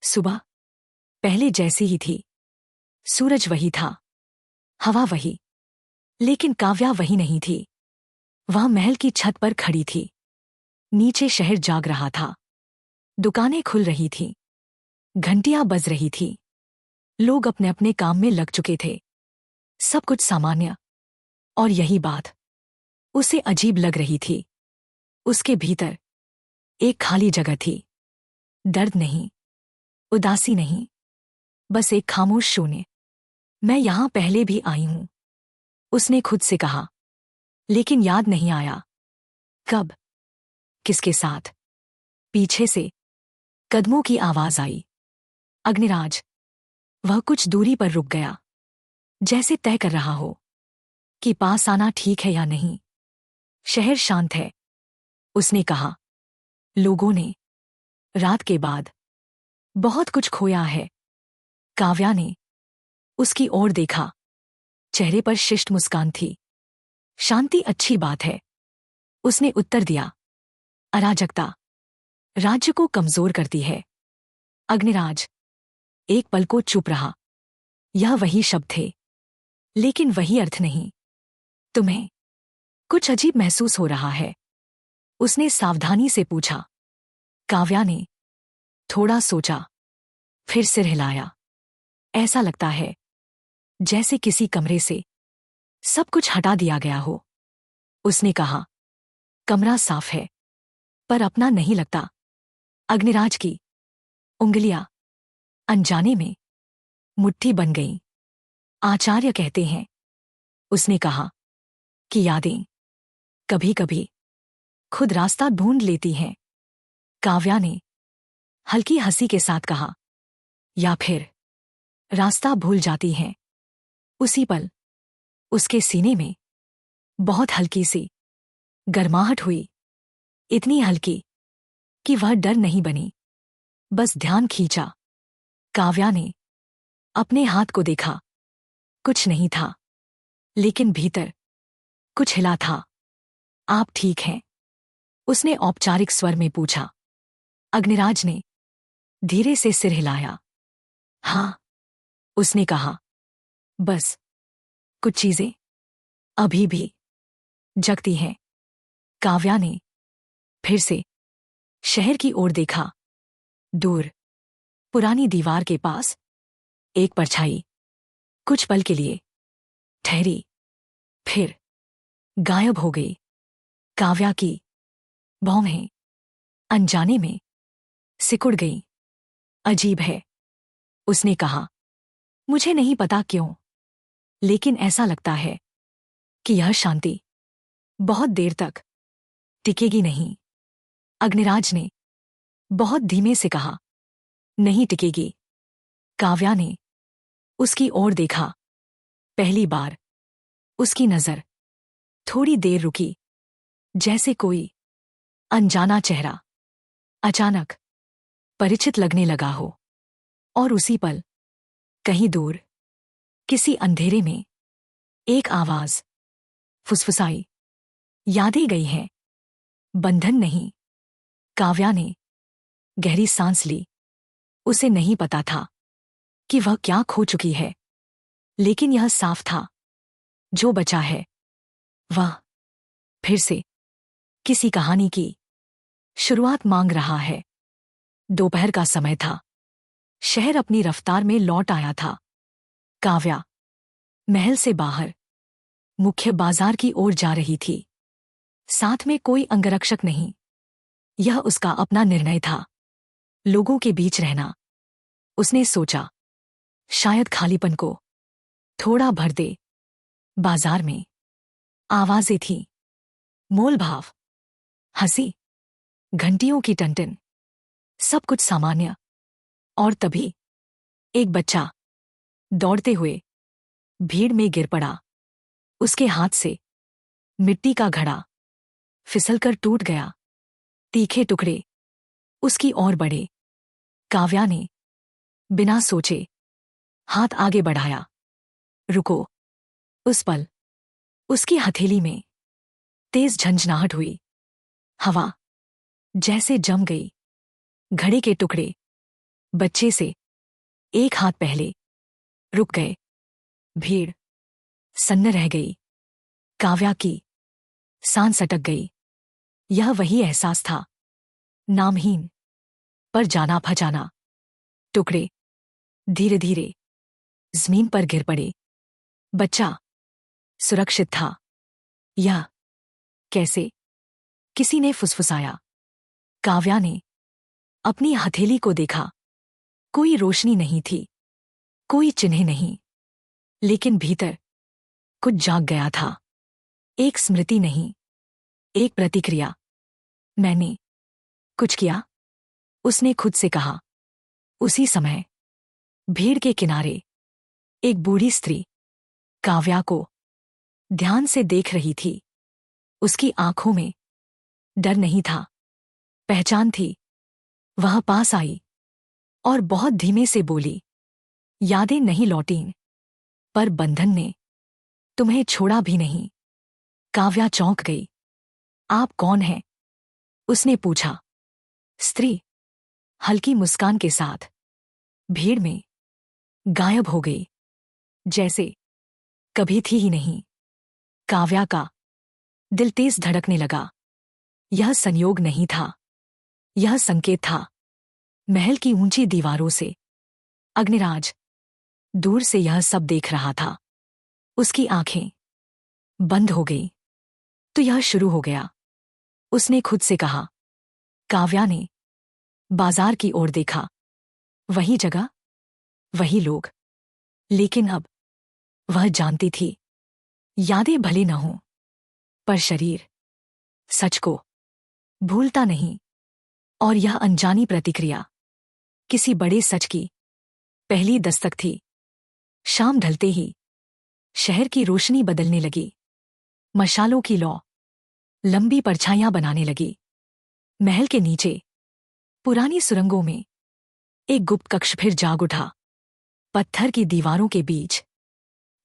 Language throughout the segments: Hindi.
सुबह पहले जैसी ही थी। सूरज वही था, हवा वही, लेकिन काव्या वही नहीं थी। वह महल की छत पर खड़ी थी। नीचे शहर जाग रहा था। दुकानें खुल रही थीं, घंटियां बज रही थी। लोग अपने अपने काम में लग चुके थे। सब कुछ सामान्य, और यही बात उसे अजीब लग रही थी। उसके भीतर एक खाली जगह थी। दर्द नहीं, उदासी नहीं, बस एक खामोश शून्य। मैं यहां पहले भी आई हूं, उसने खुद से कहा, लेकिन याद नहीं आया कब, किसके साथ। पीछे से कदमों की आवाज आई। अग्निराज। वह कुछ दूरी पर रुक गया, जैसे तय कर रहा हो कि पास आना ठीक है या नहीं। शहर शांत है, उसने कहा। लोगों ने रात के बाद बहुत कुछ खोया है। काव्या ने उसकी ओर देखा। चेहरे पर शिष्ट मुस्कान थी। शांति अच्छी बात है, उसने उत्तर दिया। अराजकता राज्य को कमजोर करती है। अग्निराज एक पल को चुप रहा। यह वही शब्द थे, लेकिन वही अर्थ नहीं। तुम्हें कुछ अजीब महसूस हो रहा है, उसने सावधानी से पूछा। काव्या ने थोड़ा सोचा, फिर सिर हिलाया। ऐसा लगता है जैसे किसी कमरे से सब कुछ हटा दिया गया हो, उसने कहा। कमरा साफ है, पर अपना नहीं लगता। अग्निराज की उंगलियां अनजाने में मुट्ठी बन गईं। आचार्य कहते हैं, उसने कहा, कि यादें कभी कभी खुद रास्ता ढूंढ लेती हैं। काव्या ने हल्की हंसी के साथ कहा, या फिर रास्ता भूल जाती हैं। उसी पल उसके सीने में बहुत हल्की सी गर्माहट हुई। इतनी हल्की कि वह डर नहीं बनी, बस ध्यान खींचा। काव्या ने अपने हाथ को देखा। कुछ नहीं था, लेकिन भीतर कुछ हिला था। आप ठीक हैं? उसने औपचारिक स्वर में पूछा। अग्निराज ने धीरे से सिर हिलाया। हाँ, उसने कहा। बस कुछ चीजें अभी भी जगती हैं। काव्या ने फिर से शहर की ओर देखा। दूर पुरानी दीवार के पास एक परछाई कुछ पल के लिए ठहरी, फिर गायब हो गई। काव्या की भौहें अनजाने में सिकुड़ गई। अजीब है, उसने कहा। मुझे नहीं पता क्यों, लेकिन ऐसा लगता है कि यह शांति बहुत देर तक टिकेगी नहीं। अग्निराज ने बहुत धीमे से कहा, नहीं टिकेगी। काव्या ने उसकी ओर देखा। पहली बार उसकी नजर थोड़ी देर रुकी, जैसे कोई अनजाना चेहरा अचानक परिचित लगने लगा हो। और उसी पल कहीं दूर किसी अंधेरे में एक आवाज फुसफुसाई, यादें गई हैं, बंधन नहीं। काव्या ने गहरी सांस ली। उसे नहीं पता था कि वह क्या खो चुकी है, लेकिन यह साफ था, जो बचा है वह फिर से किसी कहानी की शुरुआत मांग रहा है। दोपहर का समय था। शहर अपनी रफ्तार में लौट आया था। काव्या महल से बाहर मुख्य बाजार की ओर जा रही थी। साथ में कोई अंगरक्षक नहीं। यह उसका अपना निर्णय था, लोगों के बीच रहना। उसने सोचा, शायद खालीपन को थोड़ा भर दे। बाजार में आवाजें थीं, मोलभाव, हंसी, घंटियों की टनटन, सब कुछ सामान्य। और तभी एक बच्चा दौड़ते हुए भीड़ में गिर पड़ा। उसके हाथ से मिट्टी का घड़ा फिसलकर टूट गया। तीखे टुकड़े उसकी ओर बढ़े। काव्या ने बिना सोचे हाथ आगे बढ़ाया। रुको। उस पल उसकी हथेली में तेज झंझनाहट हुई। हवा जैसे जम गई। घड़े के टुकड़े बच्चे से एक हाथ पहले रुक गए। भीड़ सन्न रह गई। काव्या की सांस अटक गई। यह वही एहसास था, नामहीन पर जाना पहचाना। टुकड़े धीरे धीरे जमीन पर गिर पड़े। बच्चा सुरक्षित था। यह कैसे? किसी ने फुसफुसाया। काव्या ने अपनी हथेली को देखा। कोई रोशनी नहीं थी, कोई चिन्ह नहीं, लेकिन भीतर कुछ जाग गया था। एक स्मृति नहीं, एक प्रतिक्रिया। मैंने कुछ किया, उसने खुद से कहा। उसी समय भीड़ के किनारे एक बूढ़ी स्त्री काव्या को ध्यान से देख रही थी। उसकी आंखों में डर नहीं था, पहचान थी। वह पास आई और बहुत धीमे से बोली, यादें नहीं लौटीं, पर बंधन ने तुम्हें छोड़ा भी नहीं। काव्या चौंक गई। आप कौन हैं? उसने पूछा। स्त्री हल्की मुस्कान के साथ भीड़ में गायब हो गई, जैसे कभी थी ही नहीं। काव्या का दिल तेज धड़कने लगा। यह संयोग नहीं था, यह संकेत था। महल की ऊंची दीवारों से अग्निराज दूर से यह सब देख रहा था। उसकी आंखें बंद हो गई। तो यह शुरू हो गया, उसने खुद से कहा। काव्या ने बाजार की ओर देखा। वही जगह, वही लोग, लेकिन अब वह जानती थी, यादें भले न हों, पर शरीर सच को भूलता नहीं। और यह अनजानी प्रतिक्रिया किसी बड़े सच की पहली दस्तक थी। शाम ढलते ही शहर की रोशनी बदलने लगी। मशालों की लौ लंबी परछाइयां बनाने लगी। महल के नीचे पुरानी सुरंगों में एक गुप्त कक्ष फिर जाग उठा। पत्थर की दीवारों के बीच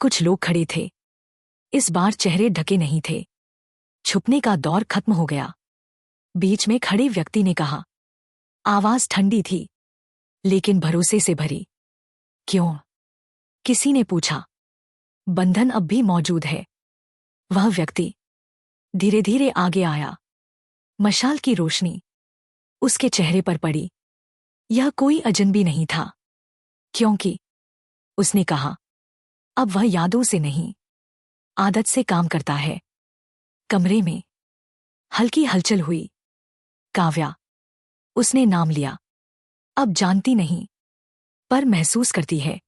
कुछ लोग खड़े थे। इस बार चेहरे ढके नहीं थे। छुपने का दौर खत्म हो गया। बीच में खड़े व्यक्ति ने कहा। आवाज ठंडी थी, लेकिन भरोसे से भरी। क्यों? किसी ने पूछा। बंधन अब भी मौजूद है। वह व्यक्ति धीरे धीरे आगे आया। मशाल की रोशनी उसके चेहरे पर पड़ी। यह कोई अजनबी नहीं था, क्योंकि उसने कहा, अब वह यादों से नहीं, आदत से काम करता है। कमरे में हल्की हलचल हुई। काव्या, उसने नाम लिया। अब जानती नहीं, पर महसूस करती है।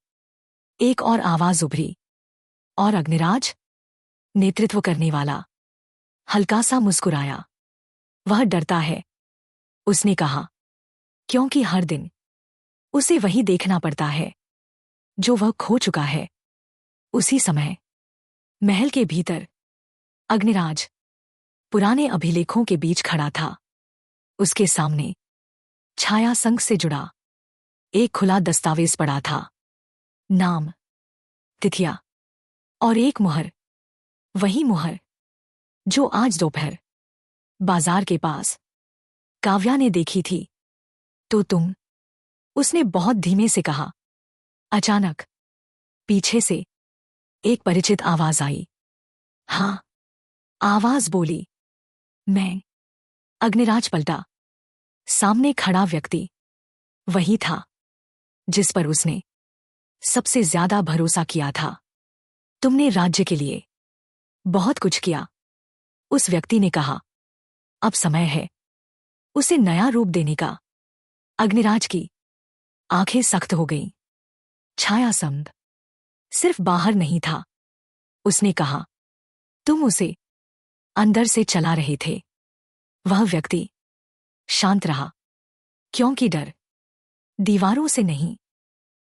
एक और आवाज उभरी। और अग्निराज, नेतृत्व करने वाला, हल्का सा मुस्कुराया। वह डरता है, उसने कहा, क्योंकि हर दिन उसे वही देखना पड़ता है जो वह खो चुका है। उसी समय महल के भीतर अग्निराज पुराने अभिलेखों के बीच खड़ा था। उसके सामने छाया संघ से जुड़ा एक खुला दस्तावेज पड़ा था। नाम, तिथियां और एक मुहर। वही मुहर जो आज दोपहर बाजार के पास काव्या ने देखी थी। तो तुम? उसने बहुत धीमे से कहा। अचानक पीछे से एक परिचित आवाज आई। हाँ, आवाज बोली। मैं। अग्निराज पलटा। सामने खड़ा व्यक्ति वही था जिस पर उसने सबसे ज्यादा भरोसा किया था। तुमने राज्य के लिए बहुत कुछ किया, उस व्यक्ति ने कहा। अब समय है उसे नया रूप देने का। अग्निराज की आंखें सख्त हो गईं। छाया संघ सिर्फ बाहर नहीं था, उसने कहा। तुम उसे अंदर से चला रहे थे। वह व्यक्ति शांत रहा, क्योंकि डर दीवारों से नहीं,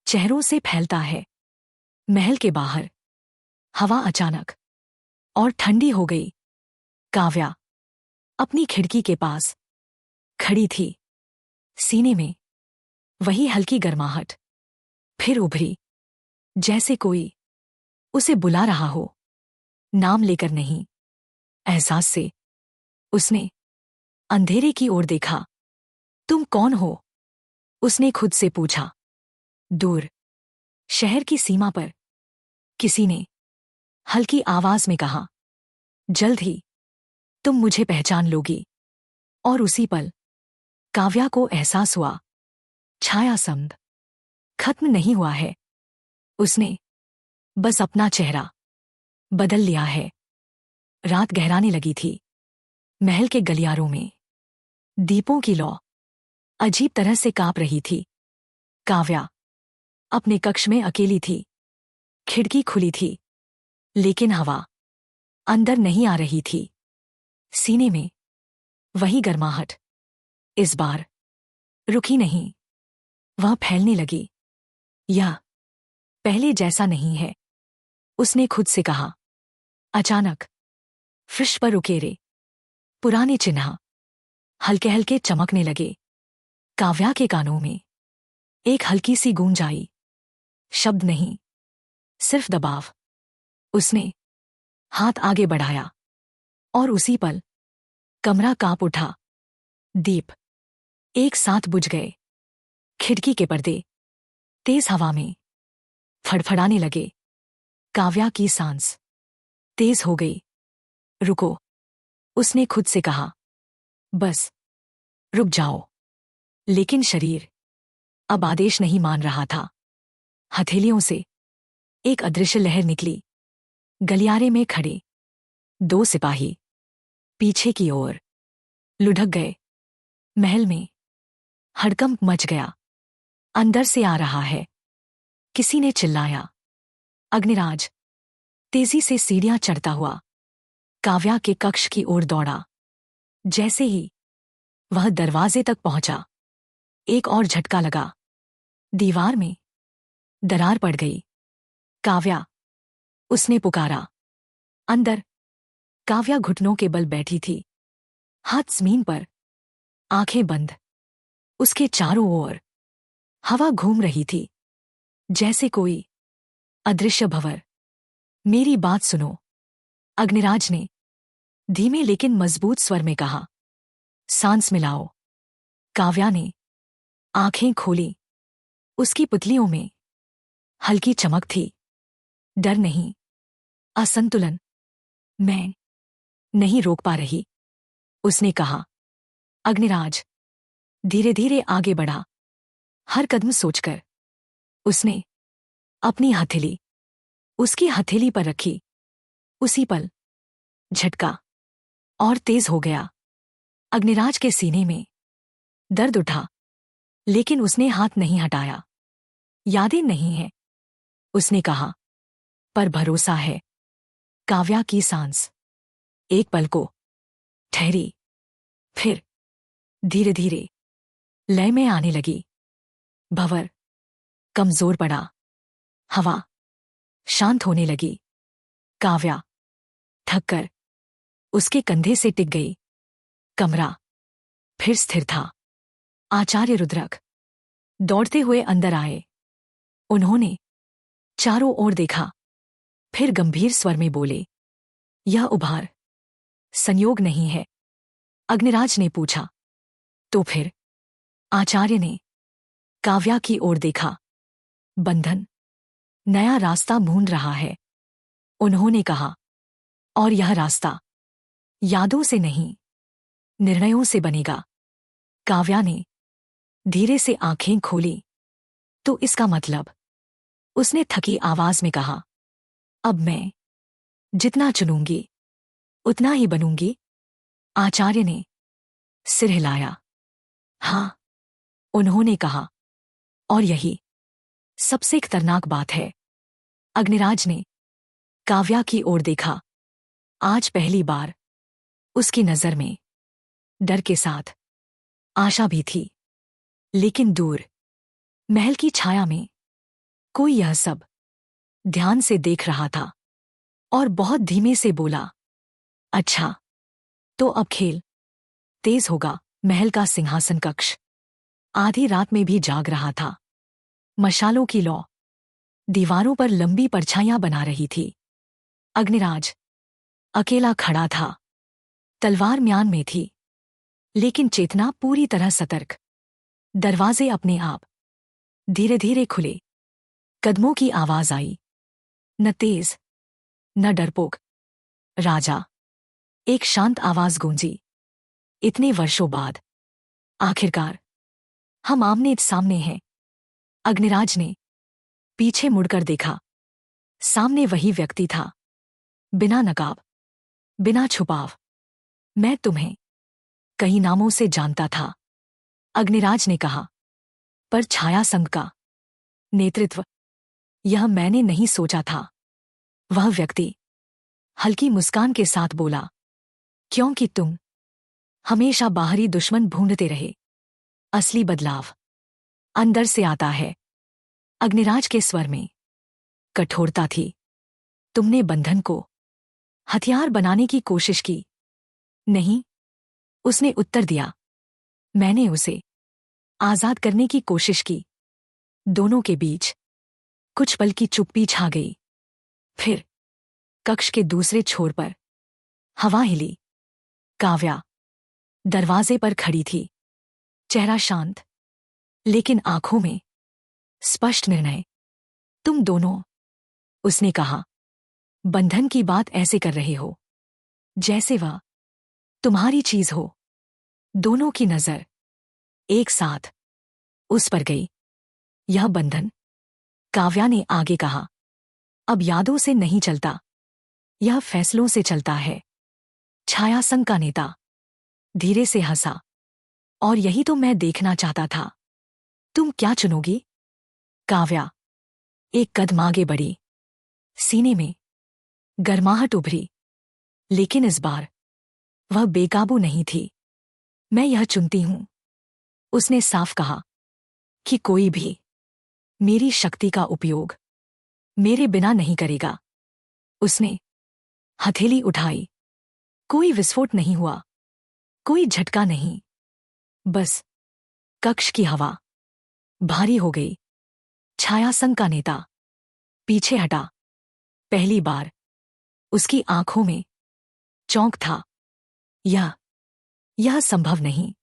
चेहरों से फैलता है। महल के बाहर हवा अचानक और ठंडी हो गई। काव्या अपनी खिड़की के पास खड़ी थी। सीने में वही हल्की गर्माहट फिर उभरी, जैसे कोई उसे बुला रहा हो, नाम लेकर नहीं, एहसास से। उसने अंधेरे की ओर देखा। तुम कौन हो? उसने खुद से पूछा। दूर शहर की सीमा पर किसी ने हल्की आवाज में कहा, जल्द ही तुम मुझे पहचान लोगी। और उसी पल काव्या को एहसास हुआ, छाया समद खत्म नहीं हुआ है, उसने बस अपना चेहरा बदल लिया है। रात गहराने लगी थी। महल के गलियारों में दीपों की लौ अजीब तरह से कांप रही थी। काव्या अपने कक्ष में अकेली थी। खिड़की खुली थी, लेकिन हवा अंदर नहीं आ रही थी। सीने में वही गर्माहट इस बार रुकी नहीं, वह फैलने लगी। यह पहले जैसा नहीं है, उसने खुद से कहा। अचानक फर्श पर उकेरे पुराने चिन्ह हल्के हल्के चमकने लगे। काव्या के कानों में एक हल्की सी गूंज आई। शब्द नहीं, सिर्फ दबाव। उसने हाथ आगे बढ़ाया और उसी पल कमरा कांप उठा। दीप एक साथ बुझ गए। खिड़की के पर्दे तेज हवा में फड़फड़ाने लगे। काव्या की सांस तेज हो गई। रुको, उसने खुद से कहा। बस रुक जाओ। लेकिन शरीर अब आदेश नहीं मान रहा था। हथेलियों से एक अदृश्य लहर निकली। गलियारे में खड़े दो सिपाही पीछे की ओर लुढ़क गए। महल में हड़कंप मच गया। अंदर से आ रहा है, किसी ने चिल्लाया। अग्निराज तेजी से सीढ़ियां चढ़ता हुआ काव्या के कक्ष की ओर दौड़ा। जैसे ही वह दरवाजे तक पहुंचा, एक और झटका लगा। दीवार में दरार पड़ गई। काव्या, उसने पुकारा। अंदर काव्या घुटनों के बल बैठी थी, हाथ जमीन पर, आंखें बंद। उसके चारों ओर हवा घूम रही थी, जैसे कोई अदृश्य भंवर। मेरी बात सुनो, अग्निराज ने धीमे लेकिन मजबूत स्वर में कहा। सांस मिलाओ। काव्या ने आंखें खोली। उसकी पुतलियों में हल्की चमक थी। डर नहीं, असंतुलन। मैं नहीं रोक पा रही, उसने कहा। अग्निराज धीरे धीरे आगे बढ़ा। हर कदम सोचकर उसने अपनी हथेली उसकी हथेली पर रखी। उसी पल झटका और तेज हो गया। अग्निराज के सीने में दर्द उठा, लेकिन उसने हाथ नहीं हटाया। यादें नहीं है, उसने कहा, पर भरोसा है। काव्या की सांस एक पल को ठहरी, फिर धीरे धीरे लय में आने लगी। भंवर कमजोर पड़ा। हवा शांत होने लगी। काव्या थककर उसके कंधे से टिक गई। कमरा फिर स्थिर था। आचार्य रुद्रक दौड़ते हुए अंदर आए। उन्होंने चारों ओर देखा, फिर गंभीर स्वर में बोले, यह उभार संयोग नहीं है। अग्निराज ने पूछा, तो फिर? आचार्य ने काव्या की ओर देखा। बंधन नया रास्ता ढूंढ रहा है, उन्होंने कहा। और यह रास्ता यादों से नहीं, निर्णयों से बनेगा। काव्या ने धीरे से आंखें खोली। तो इसका मतलब? उसने थकी आवाज में कहा। अब मैं जितना चुनूंगी उतना ही बनूंगी। आचार्य ने सिर हिलाया। हां, उन्होंने कहा। और यही सबसे खतरनाक बात है। अग्निराज ने काव्या की ओर देखा। आज पहली बार उसकी नजर में डर के साथ आशा भी थी। लेकिन दूर महल की छाया में कोई यह सब ध्यान से देख रहा था और बहुत धीमे से बोला, अच्छा, तो अब खेल तेज होगा। महल का सिंहासन कक्ष आधी रात में भी जाग रहा था। मशालों की लौ दीवारों पर लंबी परछाइयां बना रही थी। अग्निराज अकेला खड़ा था। तलवार म्यान में थी, लेकिन चेतना पूरी तरह सतर्क। दरवाजे अपने आप धीरे धीरे खुले। कदमों की आवाज आई, न तेज न डरपोक। राजा, एक शांत आवाज गूंजी। इतने वर्षों बाद आखिरकार हम आमने सामने हैं। अग्निराज ने पीछे मुड़कर देखा। सामने वही व्यक्ति था, बिना नकाब, बिना छुपाव। मैं तुम्हें कई नामों से जानता था, अग्निराज ने कहा, पर छाया संघ का नेतृत्व, यह मैंने नहीं सोचा था। वह व्यक्ति हल्की मुस्कान के साथ बोला, क्योंकि तुम हमेशा बाहरी दुश्मन ढूंढते रहे, असली बदलाव अंदर से आता है। अग्निराज के स्वर में कठोरता थी। तुमने बंधन को हथियार बनाने की कोशिश की। नहीं, उसने उत्तर दिया, मैंने उसे आजाद करने की कोशिश की। दोनों के बीच कुछ पल की चुप्पी छा गई। फिर कक्ष के दूसरे छोर पर हवा हिली। काव्या दरवाजे पर खड़ी थी, चेहरा शांत, लेकिन आंखों में स्पष्ट निर्णय। तुम दोनों, उसने कहा, बंधन की बात ऐसे कर रहे हो जैसे वह तुम्हारी चीज हो। दोनों की नजर एक साथ उस पर गई। यह बंधन, काव्या ने आगे कहा, अब यादों से नहीं चलता, यह फैसलों से चलता है। छाया संघ का नेता धीरे से हंसा, और यही तो मैं देखना चाहता था। तुम क्या चुनोगी? काव्या एक कदम आगे बढ़ी। सीने में गर्माहट उभरी, लेकिन इस बार वह बेकाबू नहीं थी। मैं यह चुनती हूं, उसने साफ कहा, कि कोई भी मेरी शक्ति का उपयोग मेरे बिना नहीं करेगा। उसने हथेली उठाई। कोई विस्फोट नहीं हुआ, कोई झटका नहीं। बस कक्ष की हवा भारी हो गई। छाया संघ का नेता पीछे हटा। पहली बार उसकी आंखों में चौंक था। यह संभव नहीं।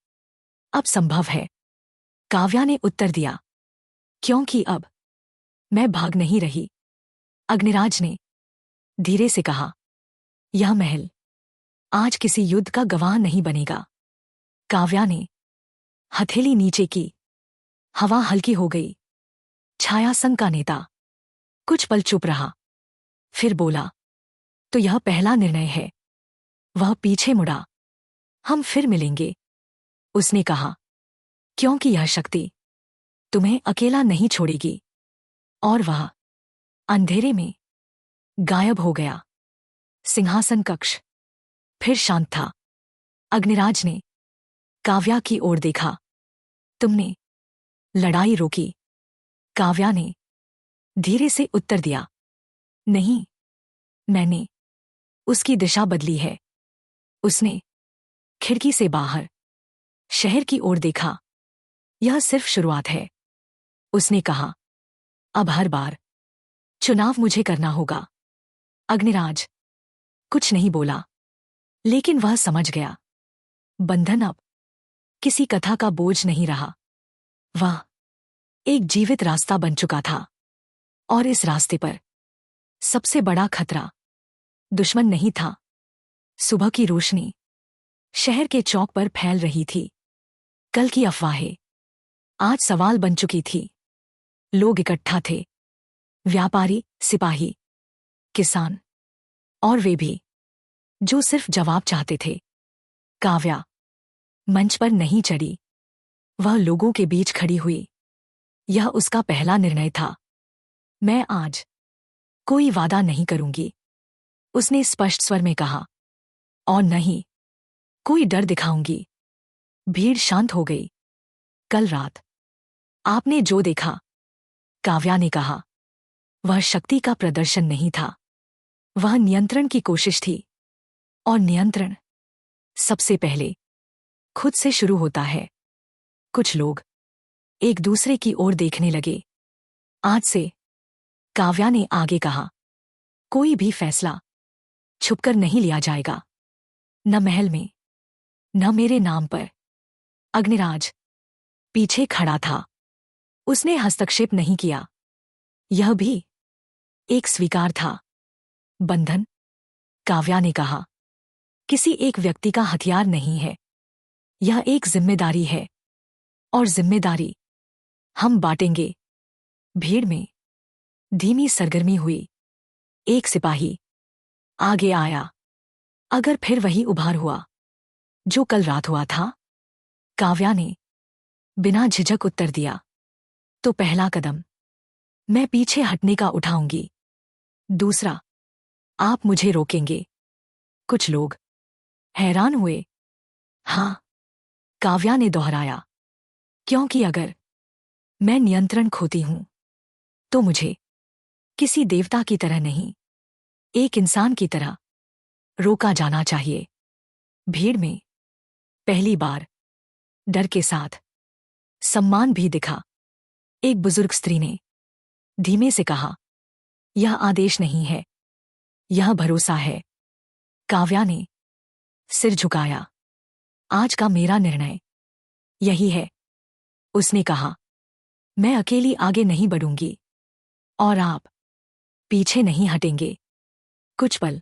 अब संभव है, काव्या ने उत्तर दिया, क्योंकि अब मैं भाग नहीं रही। अग्निराज ने धीरे से कहा, यह महल आज किसी युद्ध का गवाह नहीं बनेगा। काव्या ने हथेली नीचे की। हवा हल्की हो गई। छाया संघ का नेता कुछ पल चुप रहा, फिर बोला, तो यह पहला निर्णय है। वह पीछे मुड़ा। हम फिर मिलेंगे, उसने कहा, क्योंकि यह शक्ति तुम्हें अकेला नहीं छोड़ेगी। और वह अंधेरे में गायब हो गया। सिंहासन कक्ष फिर शांत था। अग्निराज ने काव्या की ओर देखा, तुमने लड़ाई रोकी? काव्या ने धीरे से उत्तर दिया, नहीं, मैंने उसकी दिशा बदली है। उसने खिड़की से बाहर शहर की ओर देखा। यह सिर्फ शुरुआत है, उसने कहा, अब हर बार चुनाव मुझे करना होगा। अग्निराज कुछ नहीं बोला, लेकिन वह समझ गया, बंधन अब किसी कथा का बोझ नहीं रहा। वह एक जीवित रास्ता बन चुका था, और इस रास्ते पर सबसे बड़ा खतरा दुश्मन नहीं था। सुबह की रोशनी शहर के चौक पर फैल रही थी। कल की अफवाहें आज सवाल बन चुकी थी। लोग इकट्ठा थे, व्यापारी, सिपाही, किसान, और वे भी जो सिर्फ जवाब चाहते थे। काव्या मंच पर नहीं चढ़ी, वह लोगों के बीच खड़ी हुई। यह उसका पहला निर्णय था। मैं आज कोई वादा नहीं करूंगी, उसने स्पष्ट स्वर में कहा, और नहीं कोई डर दिखाऊंगी। भीड़ शांत हो गई। कल रात आपने जो देखा, काव्या ने कहा, वह शक्ति का प्रदर्शन नहीं था, वह नियंत्रण की कोशिश थी। और नियंत्रण सबसे पहले खुद से शुरू होता है। कुछ लोग एक दूसरे की ओर देखने लगे। आज से, काव्या ने आगे कहा, कोई भी फैसला छुपकर नहीं लिया जाएगा, न महल में, न मेरे नाम पर। अग्निराज पीछे खड़ा था। उसने हस्तक्षेप नहीं किया। यह भी एक स्वीकार था। बंधन, काव्या ने कहा, किसी एक व्यक्ति का हथियार नहीं है। यह एक जिम्मेदारी है, और जिम्मेदारी हम बांटेंगे। भीड़ में धीमी सरगर्मी हुई। एक सिपाही आगे आया। अगर फिर वही उभार हुआ जो कल रात हुआ था, काव्या ने बिना झिझक उत्तर दिया, तो पहला कदम मैं पीछे हटने का उठाऊंगी। दूसरा, आप मुझे रोकेंगे। कुछ लोग हैरान हुए। हाँ, काव्या ने दोहराया, क्योंकि अगर मैं नियंत्रण खोती हूं तो मुझे किसी देवता की तरह नहीं, एक इंसान की तरह रोका जाना चाहिए। भीड़ में पहली बार डर के साथ सम्मान भी दिखा। एक बुजुर्ग स्त्री ने धीमे से कहा, यह आदेश नहीं है, यह भरोसा है। काव्या ने सिर झुकाया। आज का मेरा निर्णय यही है, उसने कहा। मैं अकेली आगे नहीं बढ़ूंगी, और आप पीछे नहीं हटेंगे। कुछ पल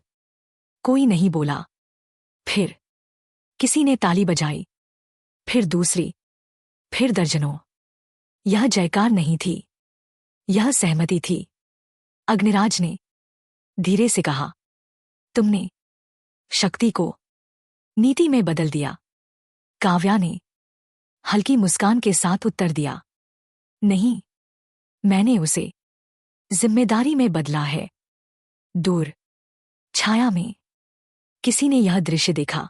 कोई नहीं बोला। फिर किसी ने ताली बजाई, फिर दूसरी, फिर दर्जनों। यह जयकार नहीं थी, यह सहमति थी। अग्निराज ने धीरे से कहा, तुमने शक्ति को नीति में बदल दिया। काव्या ने हल्की मुस्कान के साथ उत्तर दिया, नहीं, मैंने उसे जिम्मेदारी में बदला है। दूर छाया में किसी ने यह दृश्य देखा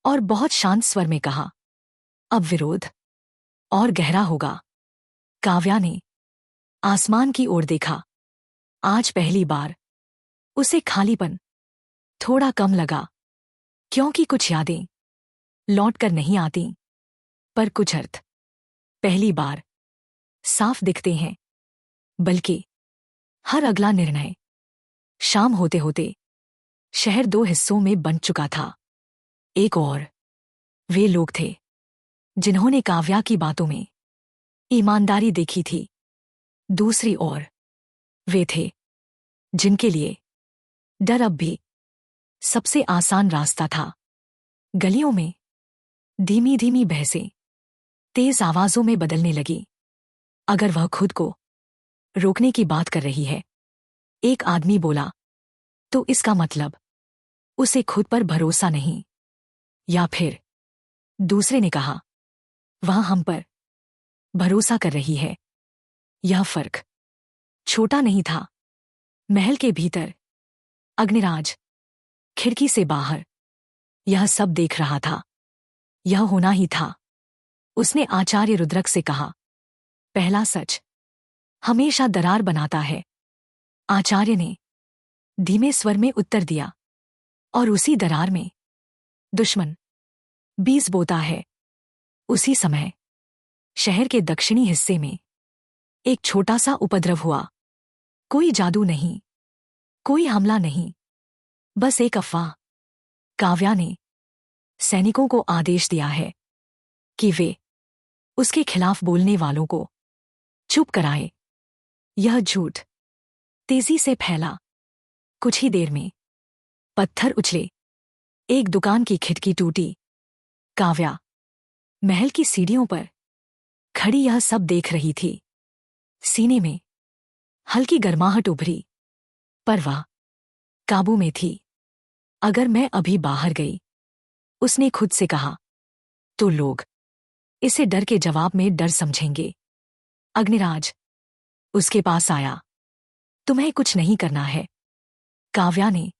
और बहुत शांत स्वर में कहा, अब विरोध और गहरा होगा। काव्या ने आसमान की ओर देखा। आज पहली बार उसे खालीपन थोड़ा कम लगा, क्योंकि कुछ यादें लौट कर नहीं आती, पर कुछ अर्थ पहली बार साफ दिखते हैं। बल्कि हर अगला निर्णय। शाम होते होते शहर दो हिस्सों में बंट चुका था। एक और वे लोग थे जिन्होंने काव्या की बातों में ईमानदारी देखी थी। दूसरी ओर वे थे जिनके लिए डर अब भी सबसे आसान रास्ता था। गलियों में धीमी धीमी बहसें तेज आवाजों में बदलने लगी। अगर वह खुद को रोकने की बात कर रही है, एक आदमी बोला, तो इसका मतलब उसे खुद पर भरोसा नहीं। या फिर दूसरे ने कहा, वह हम पर भरोसा कर रही है। यह फर्क छोटा नहीं था। महल के भीतर अग्निराज खिड़की से बाहर यह सब देख रहा था। यह होना ही था। उसने आचार्य रुद्रक से कहा, पहला सच हमेशा दरार बनाता है। आचार्य ने धीमे स्वर में उत्तर दिया, और उसी दरार में दुश्मन बीज बोता है। उसी समय शहर के दक्षिणी हिस्से में एक छोटा सा उपद्रव हुआ। कोई जादू नहीं, कोई हमला नहीं, बस एक अफवाह। काव्या ने सैनिकों को आदेश दिया है कि वे उसके खिलाफ बोलने वालों को चुप कराए। यह झूठ तेजी से फैला। कुछ ही देर में पत्थर उछले, एक दुकान की खिड़की टूटी। काव्या महल की सीढ़ियों पर खड़ी यह सब देख रही थी। सीने में हल्की गर्माहट उभरी, पर वह काबू में थी। अगर मैं अभी बाहर गई, उसने खुद से कहा, तो लोग इसे डर के जवाब में डर समझेंगे। अग्निराज उसके पास आया। तुम्हें कुछ नहीं करना है। काव्या ने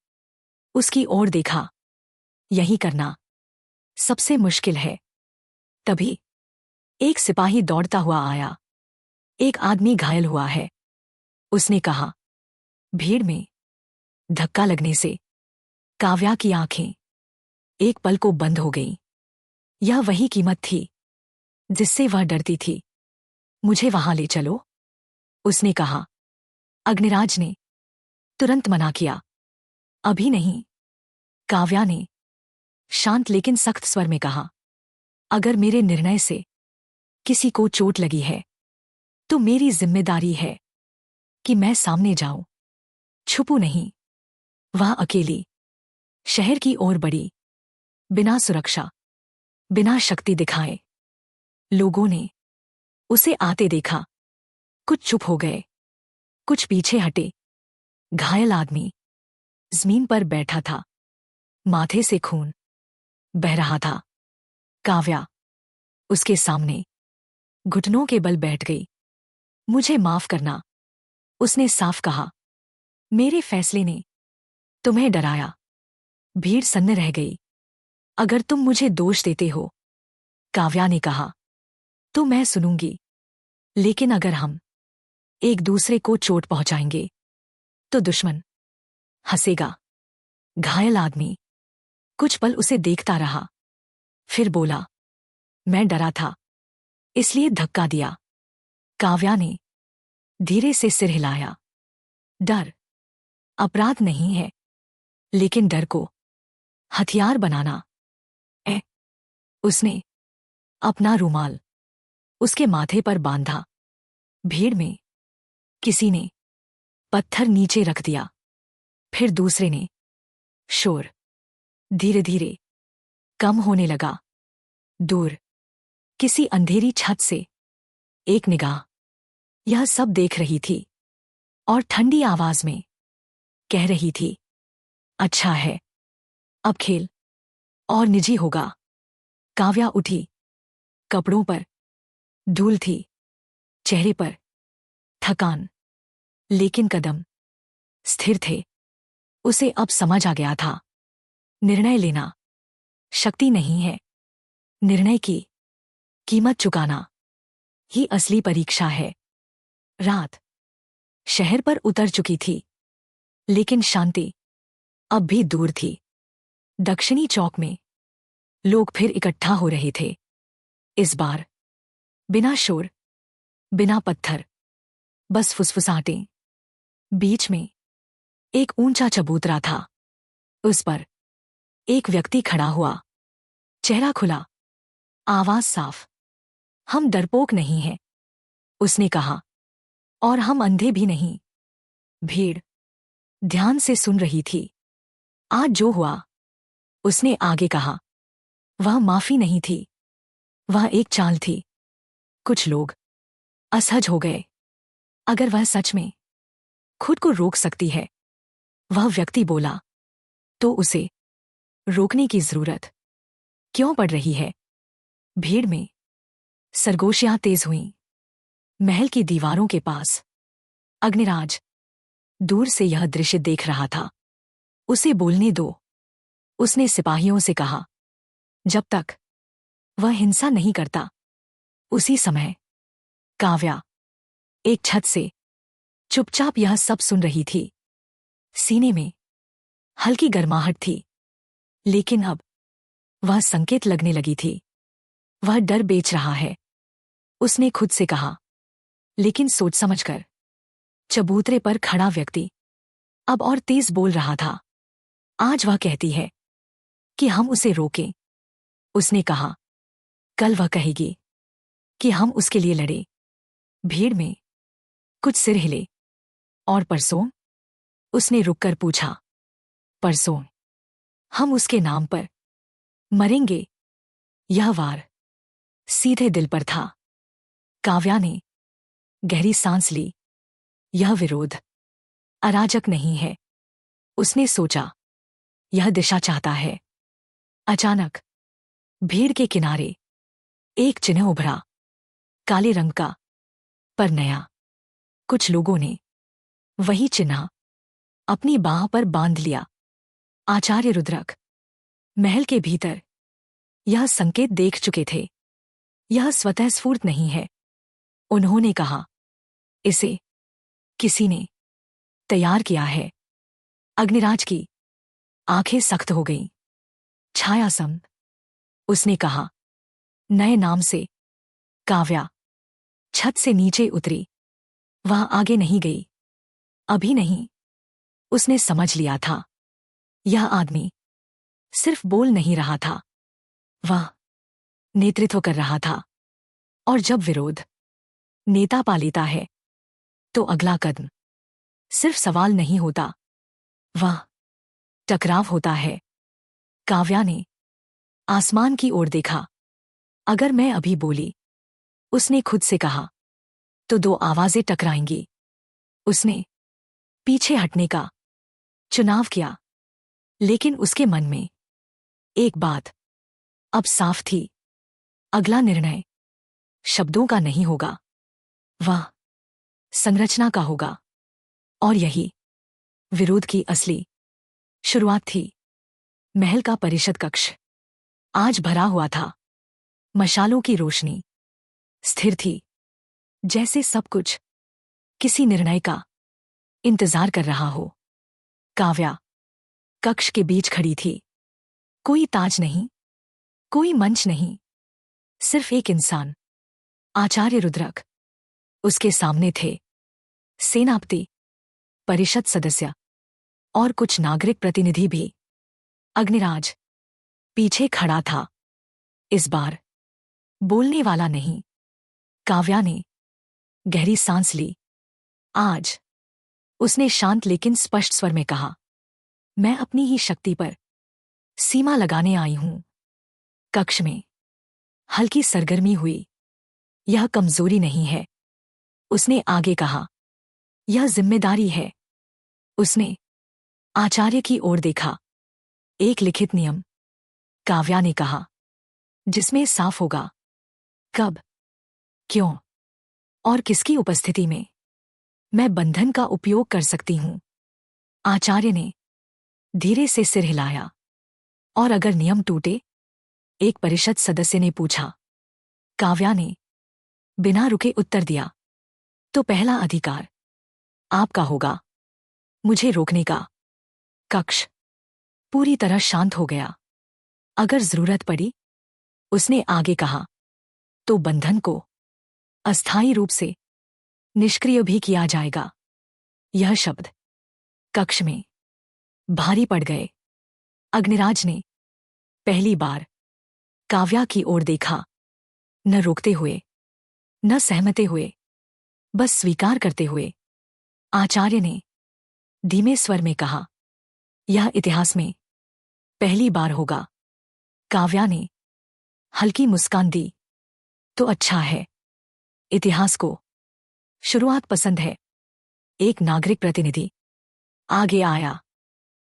उसकी ओर देखा। यही करना सबसे मुश्किल है। तभी एक सिपाही दौड़ता हुआ आया। एक आदमी घायल हुआ है, उसने कहा। भीड़ में धक्का लगने से काव्या की आंखें एक पल को बंद हो गईं। यह वही कीमत थी जिससे वह डरती थी। मुझे वहां ले चलो, उसने कहा। अग्निराज ने तुरंत मना किया। अभी नहीं, काव्या ने शांत लेकिन सख्त स्वर में कहा। अगर मेरे निर्णय से किसी को चोट लगी है तो मेरी जिम्मेदारी है कि मैं सामने जाऊं, छुपूं नहीं। वह अकेली शहर की ओर बढ़ी, बिना सुरक्षा, बिना शक्ति दिखाए। लोगों ने उसे आते देखा, कुछ चुप हो गए, कुछ पीछे हटे। घायल आदमी जमीन पर बैठा था, माथे से खून बह रहा था। काव्या उसके सामने घुटनों के बल बैठ गई। मुझे माफ करना, उसने साफ कहा। मेरे फैसले ने तुम्हें डराया। भीड़ सन्न रह गई। अगर तुम मुझे दोष देते हो, काव्या ने कहा, तो मैं सुनूंगी। लेकिन अगर हम एक दूसरे को चोट पहुंचाएंगे तो दुश्मन हंसेगा। घायल आदमी कुछ पल उसे देखता रहा, फिर बोला, मैं डरा था, इसलिए धक्का दिया। काव्या ने धीरे से सिर हिलाया। डर अपराध नहीं है, लेकिन डर को हथियार बनाना है। उसने अपना रुमाल उसके माथे पर बांधा। भीड़ में किसी ने पत्थर नीचे रख दिया, फिर दूसरे ने। शोर धीरे धीरे कम होने लगा। दूर किसी अंधेरी छत से एक निगाह यह सब देख रही थी और ठंडी आवाज में कह रही थी, अच्छा है, अब खेल और निजी होगा। काव्या उठी। कपड़ों पर धूल थी, चेहरे पर थकान, लेकिन कदम स्थिर थे। उसे अब समझ आ गया था, निर्णय लेना शक्ति नहीं है, निर्णय की कीमत चुकाना ही असली परीक्षा है। रात शहर पर उतर चुकी थी, लेकिन शांति अब भी दूर थी। दक्षिणी चौक में लोग फिर इकट्ठा हो रहे थे। इस बार बिना शोर, बिना पत्थर, बस फुसफुसाहटें। बीच में एक ऊंचा चबूतरा था। उस पर एक व्यक्ति खड़ा हुआ, चेहरा खुला, आवाज साफ। हम डरपोक नहीं हैं, उसने कहा, और हम अंधे भी नहीं। भीड़ ध्यान से सुन रही थी। आज जो हुआ, उसने आगे कहा, वह माफी नहीं थी, वह एक चाल थी। कुछ लोग असहज हो गए। अगर वह सच में खुद को रोक सकती है, वह व्यक्ति बोला, तो उसे रोकने की जरूरत क्यों पड़ रही है? भीड़ में सरगोशियां तेज हुईं। महल की दीवारों के पास अग्निराज दूर से यह दृश्य देख रहा था। उसे बोलने दो, उसने सिपाहियों से कहा, जब तक वह हिंसा नहीं करता। उसी समय काव्या एक छत से चुपचाप यह सब सुन रही थी। सीने में हल्की गर्माहट थी, लेकिन अब वह संकेत लगने लगी थी। वह डर बेच रहा है, उसने खुद से कहा। लेकिन सोच समझकर चबूतरे पर खड़ा व्यक्ति अब और तेज बोल रहा था। आज वह कहती है कि हम उसे रोकें। उसने कहा, कल वह कहेगी कि हम उसके लिए लड़े। भीड़ में कुछ सिर हिले। और परसों? उसने रुककर पूछा। परसों हम उसके नाम पर मरेंगे। यह वार सीधे दिल पर था। काव्या ने गहरी सांस ली। यह विरोध अराजक नहीं है, उसने सोचा, यह दिशा चाहता है। अचानक भीड़ के किनारे एक चिन्ह उभरा, काले रंग का, पर नया। कुछ लोगों ने वही चिन्ह अपनी बाह पर बांध लिया। आचार्य रुद्रक महल के भीतर यह संकेत देख चुके थे। यह स्वतः स्फूर्त नहीं है, उन्होंने कहा, इसे किसी ने तैयार किया है। अग्निराज की आंखें सख्त हो गईं। छाया सम, उसने कहा, नए नाम से। काव्या छत से नीचे उतरी। वह आगे नहीं गई, अभी नहीं। उसने समझ लिया था, यह आदमी सिर्फ बोल नहीं रहा था, वह नेतृत्व कर रहा था। और जब विरोध नेता पा लेता है तो अगला कदम सिर्फ सवाल नहीं होता, वह टकराव होता है। काव्या ने आसमान की ओर देखा। अगर मैं अभी बोली, उसने खुद से कहा, तो दो आवाजें टकराएंगी। उसने पीछे हटने का चुनाव किया, लेकिन उसके मन में एक बात अब साफ थी। अगला निर्णय शब्दों का नहीं होगा, वह संरचना का होगा। और यही विरोध की असली शुरुआत थी। महल का परिषद कक्ष आज भरा हुआ था। मशालों की रोशनी स्थिर थी, जैसे सब कुछ किसी निर्णय का इंतजार कर रहा हो। काव्या कक्ष के बीच खड़ी थी। कोई ताज नहीं, कोई मंच नहीं, सिर्फ एक इंसान, आचार्य रुद्रक। उसके सामने थे सेनापति, परिषद सदस्य और कुछ नागरिक प्रतिनिधि भी। अग्निराज पीछे खड़ा था। इस बार बोलने वाला नहीं। काव्या ने गहरी सांस ली। आज उसने शांत लेकिन स्पष्ट स्वर में कहा, मैं अपनी ही शक्ति पर सीमा लगाने आई हूं। कक्ष में हल्की सरगर्मी हुई। यह कमजोरी नहीं है, उसने आगे कहा, यह जिम्मेदारी है। उसने आचार्य की ओर देखा। एक लिखित नियम, काव्या ने कहा, जिसमें साफ होगा कब, क्यों और किसकी उपस्थिति में मैं बंधन का उपयोग कर सकती हूं। आचार्य ने धीरे से सिर हिलाया। और अगर नियम टूटे, एक परिषद सदस्य ने पूछा। काव्या ने बिना रुके उत्तर दिया, तो पहला अधिकार आपका होगा, मुझे रोकने का। कक्ष पूरी तरह शांत हो गया। अगर जरूरत पड़ी, उसने आगे कहा, तो बंधन को अस्थायी रूप से निष्क्रिय भी किया जाएगा। यह शब्द कक्ष में भारी पड़ गए। अग्निराज ने पहली बार काव्या की ओर देखा, न रोकते हुए, न सहमते हुए, बस स्वीकार करते हुए। आचार्य ने धीमे स्वर में कहा, यह इतिहास में पहली बार होगा। काव्या ने हल्की मुस्कान दी, तो अच्छा है। इतिहास को शुरुआत पसंद है। एक नागरिक प्रतिनिधि आगे आया।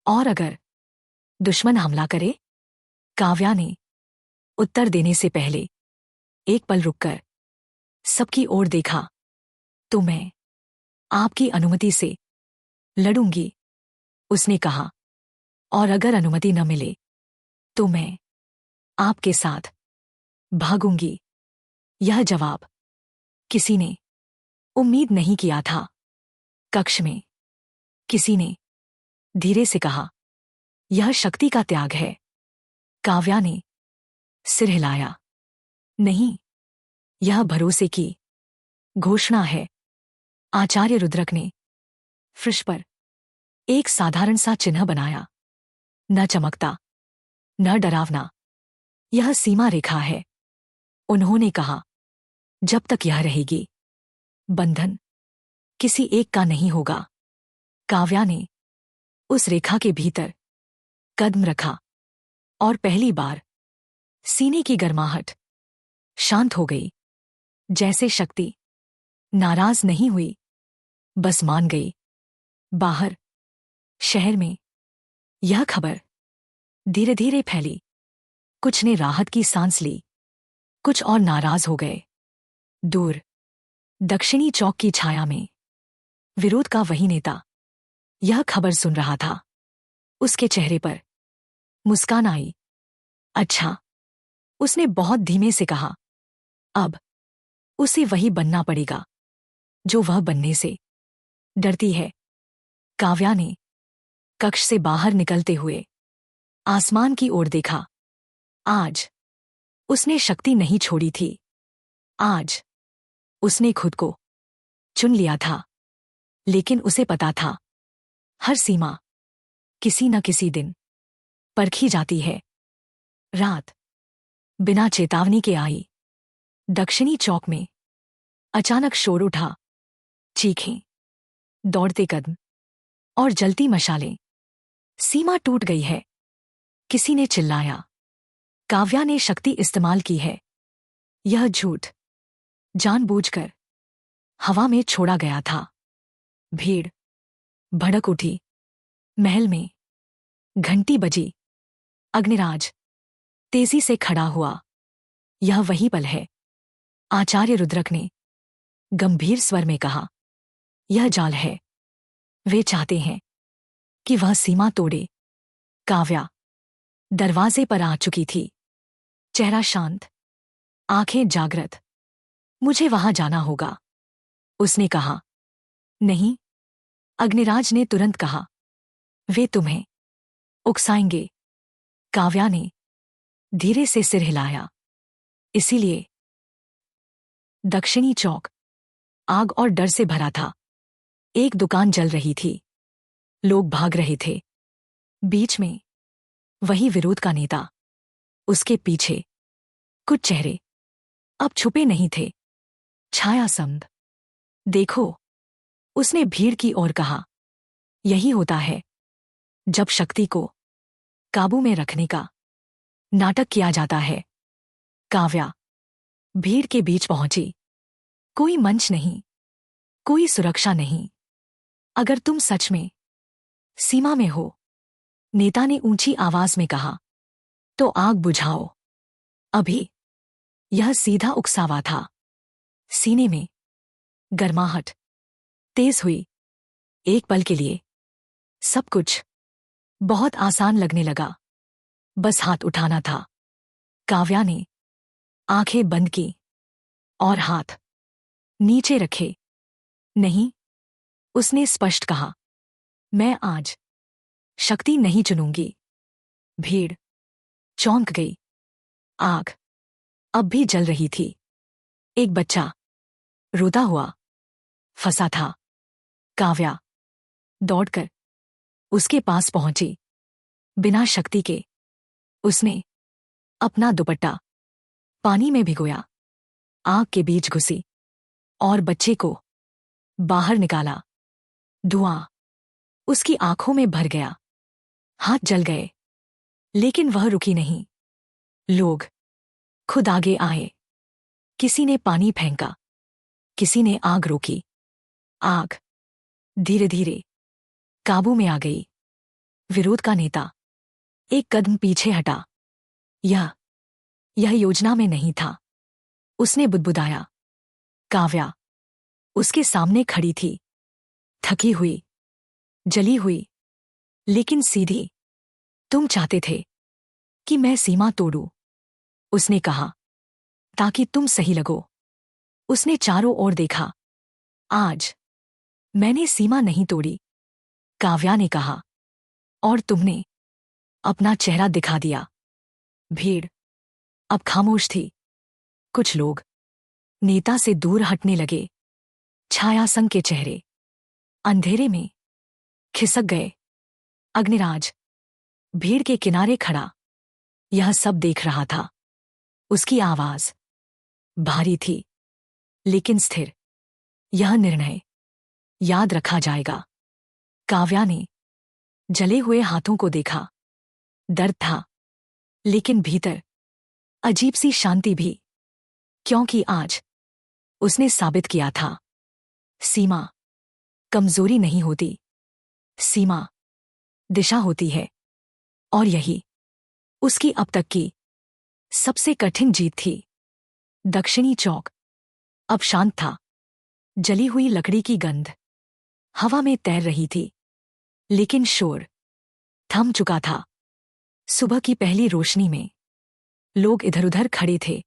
और अगर दुश्मन हमला करे? काव्या ने उत्तर देने से पहले एक पल रुककर सबकी ओर देखा। तो मैं आपकी अनुमति से लड़ूंगी, उसने कहा। और अगर अनुमति न मिले, तो मैं आपके साथ भागूंगी। यह जवाब किसी ने उम्मीद नहीं किया था। कक्ष में किसी ने धीरे से कहा, यह शक्ति का त्याग है। काव्या ने सिर हिलाया, नहीं, यह भरोसे की घोषणा है। आचार्य रुद्रक ने फर्श पर एक साधारण सा चिन्ह बनाया, न चमकता, न डरावना। यह सीमा रेखा है। उन्होंने कहा, जब तक यह रहेगी, बंधन किसी एक का नहीं होगा। काव्या ने उस रेखा के भीतर कदम रखा और पहली बार सीने की गर्माहट शांत हो गई। जैसे शक्ति नाराज नहीं हुई, बस मान गई। बाहर शहर में यह खबर धीरे धीरे फैली। कुछ ने राहत की सांस ली, कुछ और नाराज हो गए। दूर दक्षिणी चौक की छाया में विरोध का वही नेता यह खबर सुन रहा था। उसके चेहरे पर मुस्कान आई। अच्छा, उसने बहुत धीमे से कहा, अब उसे वही बनना पड़ेगा जो वह बनने से डरती है। काव्या ने कक्ष से बाहर निकलते हुए आसमान की ओर देखा। आज उसने शक्ति नहीं छोड़ी थी। आज उसने खुद को चुन लिया था। लेकिन उसे पता था, हर सीमा किसी न किसी दिन परखी जाती है। रात बिना चेतावनी के आई। दक्षिणी चौक में अचानक शोर उठा। चीखें, दौड़ते कदम और जलती मशालें। सीमा टूट गई है, किसी ने चिल्लाया। काव्या ने शक्ति इस्तेमाल की है। यह झूठ जानबूझकर हवा में छोड़ा गया था। भीड़ भड़क उठी। महल में घंटी बजी। अग्निराज तेजी से खड़ा हुआ। यह वही पल है, आचार्य रुद्रक ने गंभीर स्वर में कहा। यह जाल है। वे चाहते हैं कि वह सीमा तोड़े। काव्या दरवाजे पर आ चुकी थी, चेहरा शांत, आंखें जागृत। मुझे वहां जाना होगा, उसने कहा। नहीं, अग्निराज ने तुरंत कहा। वे तुम्हें उकसाएंगे। काव्या ने धीरे से सिर हिलाया। इसीलिए दक्षिणी चौक आग और डर से भरा था। एक दुकान जल रही थी, लोग भाग रहे थे। बीच में वही विरोध का नेता, उसके पीछे कुछ चेहरे अब छुपे नहीं थे। छाया समद। देखो, उसने भीड़ की ओर कहा। यही होता है जब शक्ति को काबू में रखने का नाटक किया जाता है। काव्या भीड़ के बीच पहुंची। कोई मंच नहीं, कोई सुरक्षा नहीं। अगर तुम सच में सीमा में हो, नेता ने ऊंची आवाज में कहा, तो आग बुझाओ अभी। यह सीधा उकसावा था। सीने में गर्माहट तेज हुई। एक पल के लिए सब कुछ बहुत आसान लगने लगा। बस हाथ उठाना था। काव्या ने आंखें बंद की और हाथ नीचे रखे। नहीं, उसने स्पष्ट कहा, मैं आज शक्ति नहीं चुनूंगी। भीड़ चौंक गई। आग अब भी जल रही थी। एक बच्चा रोता हुआ फंसा था। काव्या दौड़कर उसके पास पहुंची। बिना शक्ति के उसने अपना दुपट्टा पानी में भिगोया, आग के बीच घुसी और बच्चे को बाहर निकाला। धुआं उसकी आंखों में भर गया। हाथ जल गए, लेकिन वह रुकी नहीं। लोग खुद आगे आए। किसी ने पानी फेंका, किसी ने आग रोकी। आग धीरे धीरे काबू में आ गई। विरोध का नेता एक कदम पीछे हटा। यह योजना में नहीं था, उसने बुदबुदाया। काव्या उसके सामने खड़ी थी, थकी हुई, जली हुई, लेकिन सीधी। तुम चाहते थे कि मैं सीमा तोड़ूं, उसने कहा, ताकि तुम सही लगो। उसने चारों ओर देखा। आज मैंने सीमा नहीं तोड़ी, काव्या ने कहा, और तुमने अपना चेहरा दिखा दिया। भीड़ अब खामोश थी। कुछ लोग नेता से दूर हटने लगे। छाया संग के चेहरे अंधेरे में खिसक गए। अग्निराज भीड़ के किनारे खड़ा, यह सब देख रहा था। उसकी आवाज भारी थी, लेकिन स्थिर। यह निर्णय याद रखा जाएगा। काव्या ने जले हुए हाथों को देखा। दर्द था, लेकिन भीतर अजीब सी शांति भी, क्योंकि आज उसने साबित किया था, सीमा कमजोरी नहीं होती, सीमा दिशा होती है। और यही उसकी अब तक की सबसे कठिन जीत थी। दक्षिणी चौक अब शांत था। जली हुई लकड़ी की गंध हवा में तैर रही थी, लेकिन शोर थम चुका था। सुबह की पहली रोशनी में लोग इधर-उधर खड़े थे,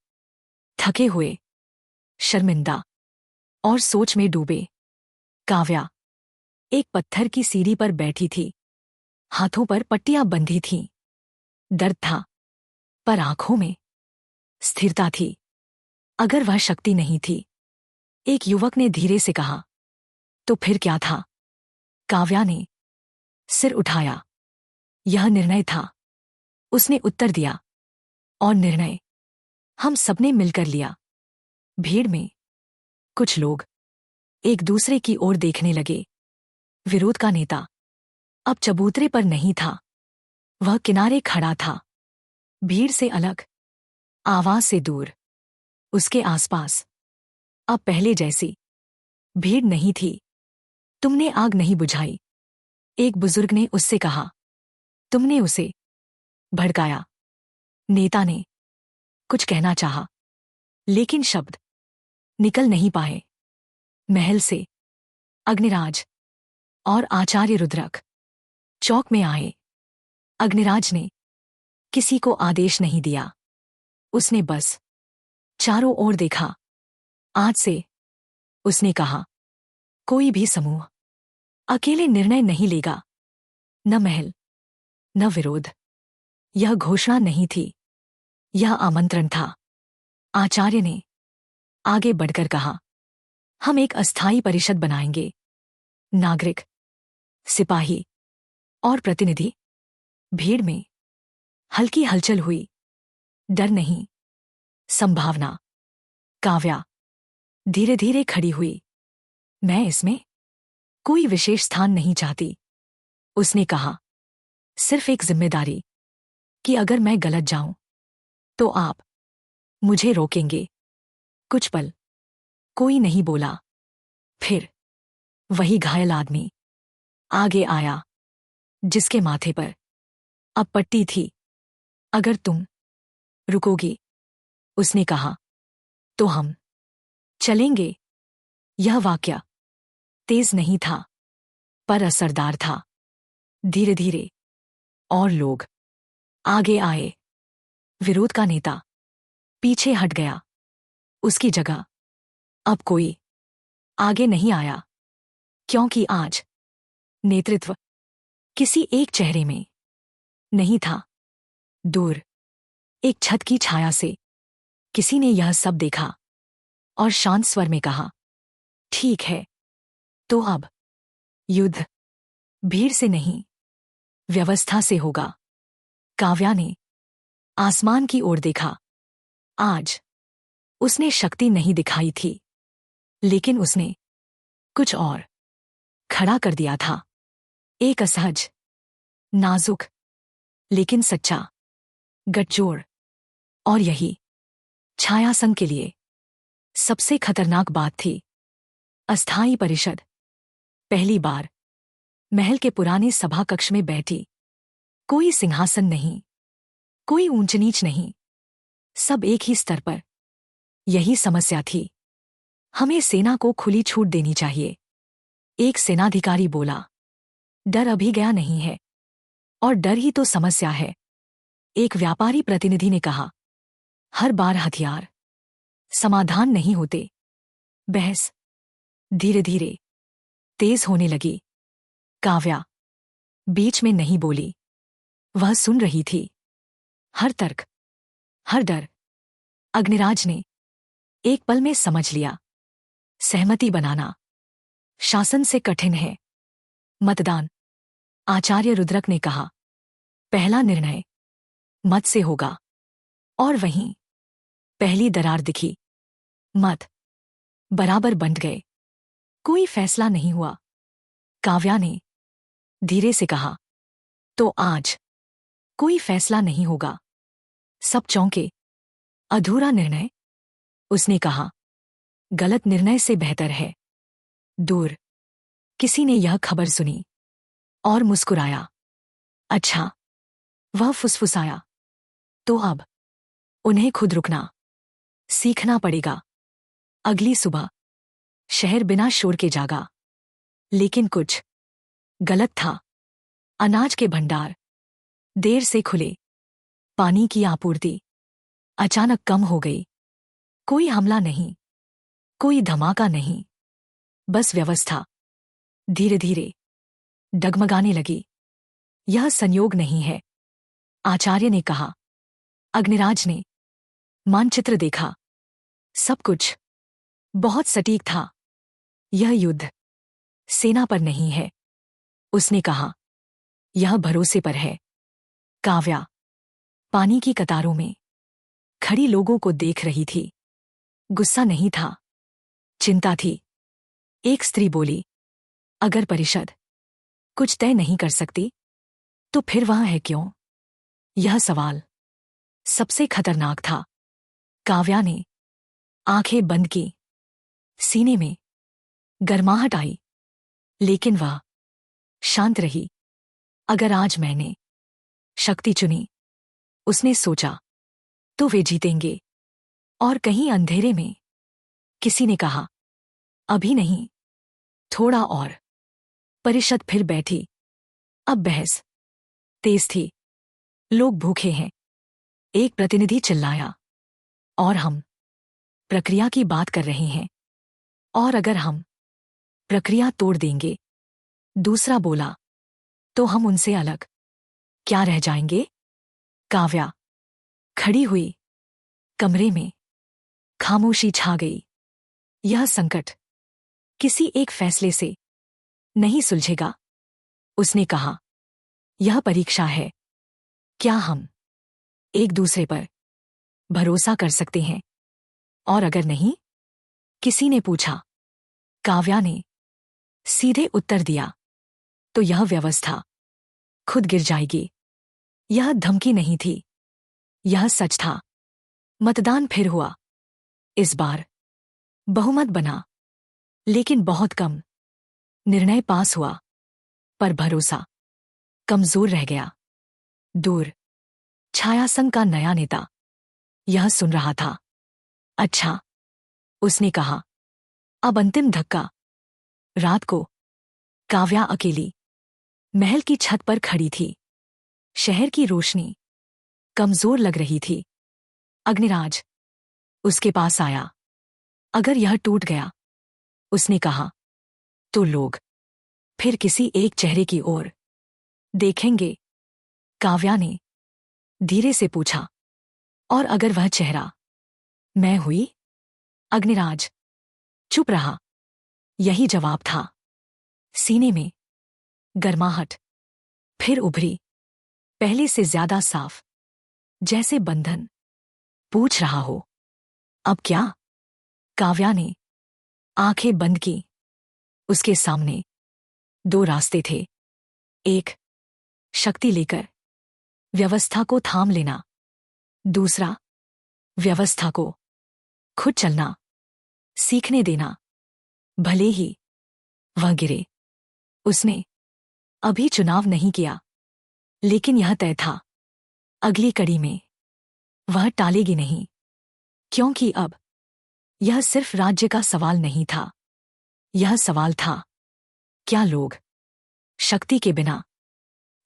थके हुए, शर्मिंदा और सोच में डूबे। काव्या एक पत्थर की सीढ़ी पर बैठी थी। हाथों पर पट्टियां बंधी थीं। दर्द था, पर आंखों में स्थिरता थी। अगर वह शक्ति नहीं थी, एक युवक ने धीरे से कहा, तो फिर क्या था? काव्या ने सिर उठाया। यह निर्णय था, उसने उत्तर दिया। और निर्णय हम सबने मिलकर लिया। भीड़ में कुछ लोग एक दूसरे की ओर देखने लगे। विरोध का नेता अब चबूतरे पर नहीं था, वह किनारे खड़ा था, भीड़ से अलग, आवाज से दूर। उसके आसपास अब पहले जैसी भीड़ नहीं थी। तुमने आग नहीं बुझाई, एक बुजुर्ग ने उससे कहा। तुमने उसे भड़काया। नेता ने कुछ कहना चाहा, लेकिन शब्द निकल नहीं पाए। महल से अग्निराज और आचार्य रुद्रक चौक में आए। अग्निराज ने किसी को आदेश नहीं दिया, उसने बस चारों ओर देखा। आज से, उसने कहा, कोई भी समूह अकेले निर्णय नहीं लेगा। न महल, न विरोध। यह घोषणा नहीं थी, यह आमंत्रण था। आचार्य ने आगे बढ़कर कहा, हम एक अस्थायी परिषद बनाएंगे। नागरिक, सिपाही और प्रतिनिधि। भीड़ में हल्की हलचल हुई। डर नहीं, संभावना। काव्या धीरे धीरे खड़ी हुई। मैं इसमें कोई विशेष स्थान नहीं चाहती, उसने कहा। सिर्फ एक जिम्मेदारी कि अगर मैं गलत जाऊं तो आप मुझे रोकेंगे। कुछ पल कोई नहीं बोला। फिर वही घायल आदमी आगे आया, जिसके माथे पर अब पट्टी थी। अगर तुम रुकोगी, उसने कहा, तो हम चलेंगे। यह वाक्य तेज नहीं था, पर असरदार था। धीरे धीरे और लोग आगे आए। विरोध का नेता पीछे हट गया। उसकी जगह अब कोई आगे नहीं आया, क्योंकि आज नेतृत्व किसी एक चेहरे में नहीं था। दूर एक छत की छाया से किसी ने यह सब देखा और शांत स्वर में कहा, ठीक है, तो अब युद्ध भीड़ से नहीं, व्यवस्था से होगा। काव्या ने आसमान की ओर देखा। आज उसने शक्ति नहीं दिखाई थी, लेकिन उसने कुछ और खड़ा कर दिया था। एक असहज, नाजुक, लेकिन सच्चा गठजोड़। और यही छाया संघ के लिए सबसे खतरनाक बात थी। अस्थायी परिषद पहली बार महल के पुराने सभा कक्ष में बैठी। कोई सिंहासन नहीं, कोई ऊंच नीच नहीं, सब एक ही स्तर पर। यही समस्या थी, हमें सेना को खुली छूट देनी चाहिए। एक सेनाधिकारी बोला, डर अभी गया नहीं है, और डर ही तो समस्या है। एक व्यापारी प्रतिनिधि ने कहा, हर बार हथियार समाधान नहीं होते। बहस धीरे धीरे तेज होने लगी। काव्या बीच में नहीं बोली, वह सुन रही थी। हर तर्क, हर डर। अग्निराज ने एक पल में समझ लिया, सहमति बनाना शासन से कठिन है। मतदान, आचार्य रुद्रक ने कहा, पहला निर्णय मत से होगा। और वहीं पहली दरार दिखी। मत बराबर बंट गए, कोई फैसला नहीं हुआ। काव्या ने धीरे से कहा, तो आज कोई फैसला नहीं होगा। सब चौंके। अधूरा निर्णय, उसने कहा। गलत निर्णय से बेहतर है। दूर किसी ने यह खबर सुनी और मुस्कुराया। अच्छा, वह फुसफुसाया, तो अब उन्हें खुद रुकना सीखना पड़ेगा। अगली सुबह शहर बिना शोर के जागा, लेकिन कुछ गलत था। अनाज के भंडार देर से खुले, पानी की आपूर्ति अचानक कम हो गई। कोई हमला नहीं, कोई धमाका नहीं, बस व्यवस्था धीरे धीरे डगमगाने लगी। यह संयोग नहीं है, आचार्य ने कहा। अग्निराज ने मानचित्र देखा। सब कुछ बहुत सटीक था। यह युद्ध सेना पर नहीं है, उसने कहा, यह भरोसे पर है। काव्या पानी की कतारों में खड़ी लोगों को देख रही थी। गुस्सा नहीं था, चिंता थी। एक स्त्री बोली, अगर परिषद कुछ तय नहीं कर सकती तो फिर वह है क्यों? यह सवाल सबसे खतरनाक था। काव्या ने आंखें बंद की। सीने में गर्माहट आई, लेकिन वह शांत रही। अगर आज मैंने शक्ति चुनी, उसने सोचा, तो वे जीतेंगे। और कहीं अंधेरे में किसी ने कहा, अभी नहीं, थोड़ा और। परिषद फिर बैठी। अब बहस तेज थी। लोग भूखे हैं, एक प्रतिनिधि चिल्लाया, और हम प्रक्रिया की बात कर रहे हैं। और अगर हम प्रक्रिया तोड़ देंगे, दूसरा बोला, तो हम उनसे अलग क्या रह जाएंगे? काव्या खड़ी हुई। कमरे में खामोशी छा गई। यह संकट किसी एक फैसले से नहीं सुलझेगा, उसने कहा। यह परीक्षा है। क्या हम एक दूसरे पर भरोसा कर सकते हैं? और अगर नहीं? किसी ने पूछा। काव्या ने सीधे उत्तर दिया, तो यह व्यवस्था खुद गिर जाएगी। यह धमकी नहीं थी, यह सच था। मतदान फिर हुआ। इस बार बहुमत बना, लेकिन बहुत कम। निर्णय पास हुआ, पर भरोसा कमजोर रह गया। दूर छाया संघ का नया नेता यह सुन रहा था। अच्छा, उसने कहा, अब अंतिम धक्का। रात को काव्या अकेली महल की छत पर खड़ी थी। शहर की रोशनी कमजोर लग रही थी। अग्निराज उसके पास आया। अगर यह टूट गया, उसने कहा, तो लोग फिर किसी एक चेहरे की ओर देखेंगे। काव्या ने धीरे से पूछा, और अगर वह चेहरा मैं हुई? अग्निराज चुप रहा। यही जवाब था। सीने में गर्माहट फिर उभरी, पहले से ज्यादा साफ, जैसे बंधन पूछ रहा हो, अब क्या? काव्या ने आंखें बंद की। उसके सामने दो रास्ते थे। एक, शक्ति लेकर व्यवस्था को थाम लेना। दूसरा, व्यवस्था को खुद चलना सीखने देना, भले ही वह गिरे। उसने अभी चुनाव नहीं किया, लेकिन यह तय था, अगली कड़ी में वह टालेगी नहीं। क्योंकि अब यह सिर्फ राज्य का सवाल नहीं था, यह सवाल था, क्या लोग शक्ति के बिना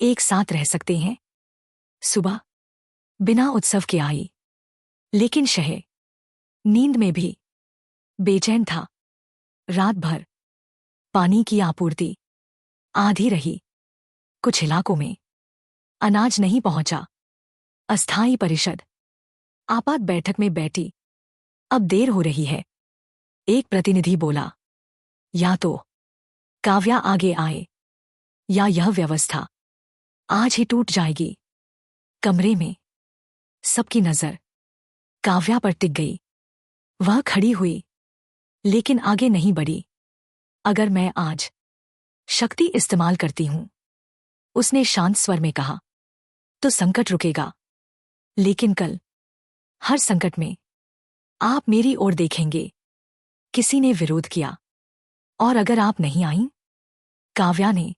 एक साथ रह सकते हैं? सुबह बिना उत्सव के आई, लेकिन शहर नींद में भी बेचैन था। रात भर पानी की आपूर्ति आधी रही। कुछ इलाकों में अनाज नहीं पहुंचा। अस्थायी परिषद आपात बैठक में बैठी। अब देर हो रही है, एक प्रतिनिधि बोला। या तो काव्या आगे आए, या यह व्यवस्था आज ही टूट जाएगी। कमरे में सबकी नजर काव्या पर टिक गई। वह खड़ी हुई, लेकिन आगे नहीं बढ़ी। अगर मैं आज शक्ति इस्तेमाल करती हूं, उसने शांत स्वर में कहा, तो संकट रुकेगा। लेकिन कल हर संकट में आप मेरी ओर देखेंगे। किसी ने विरोध किया। और अगर आप नहीं आईं? काव्या ने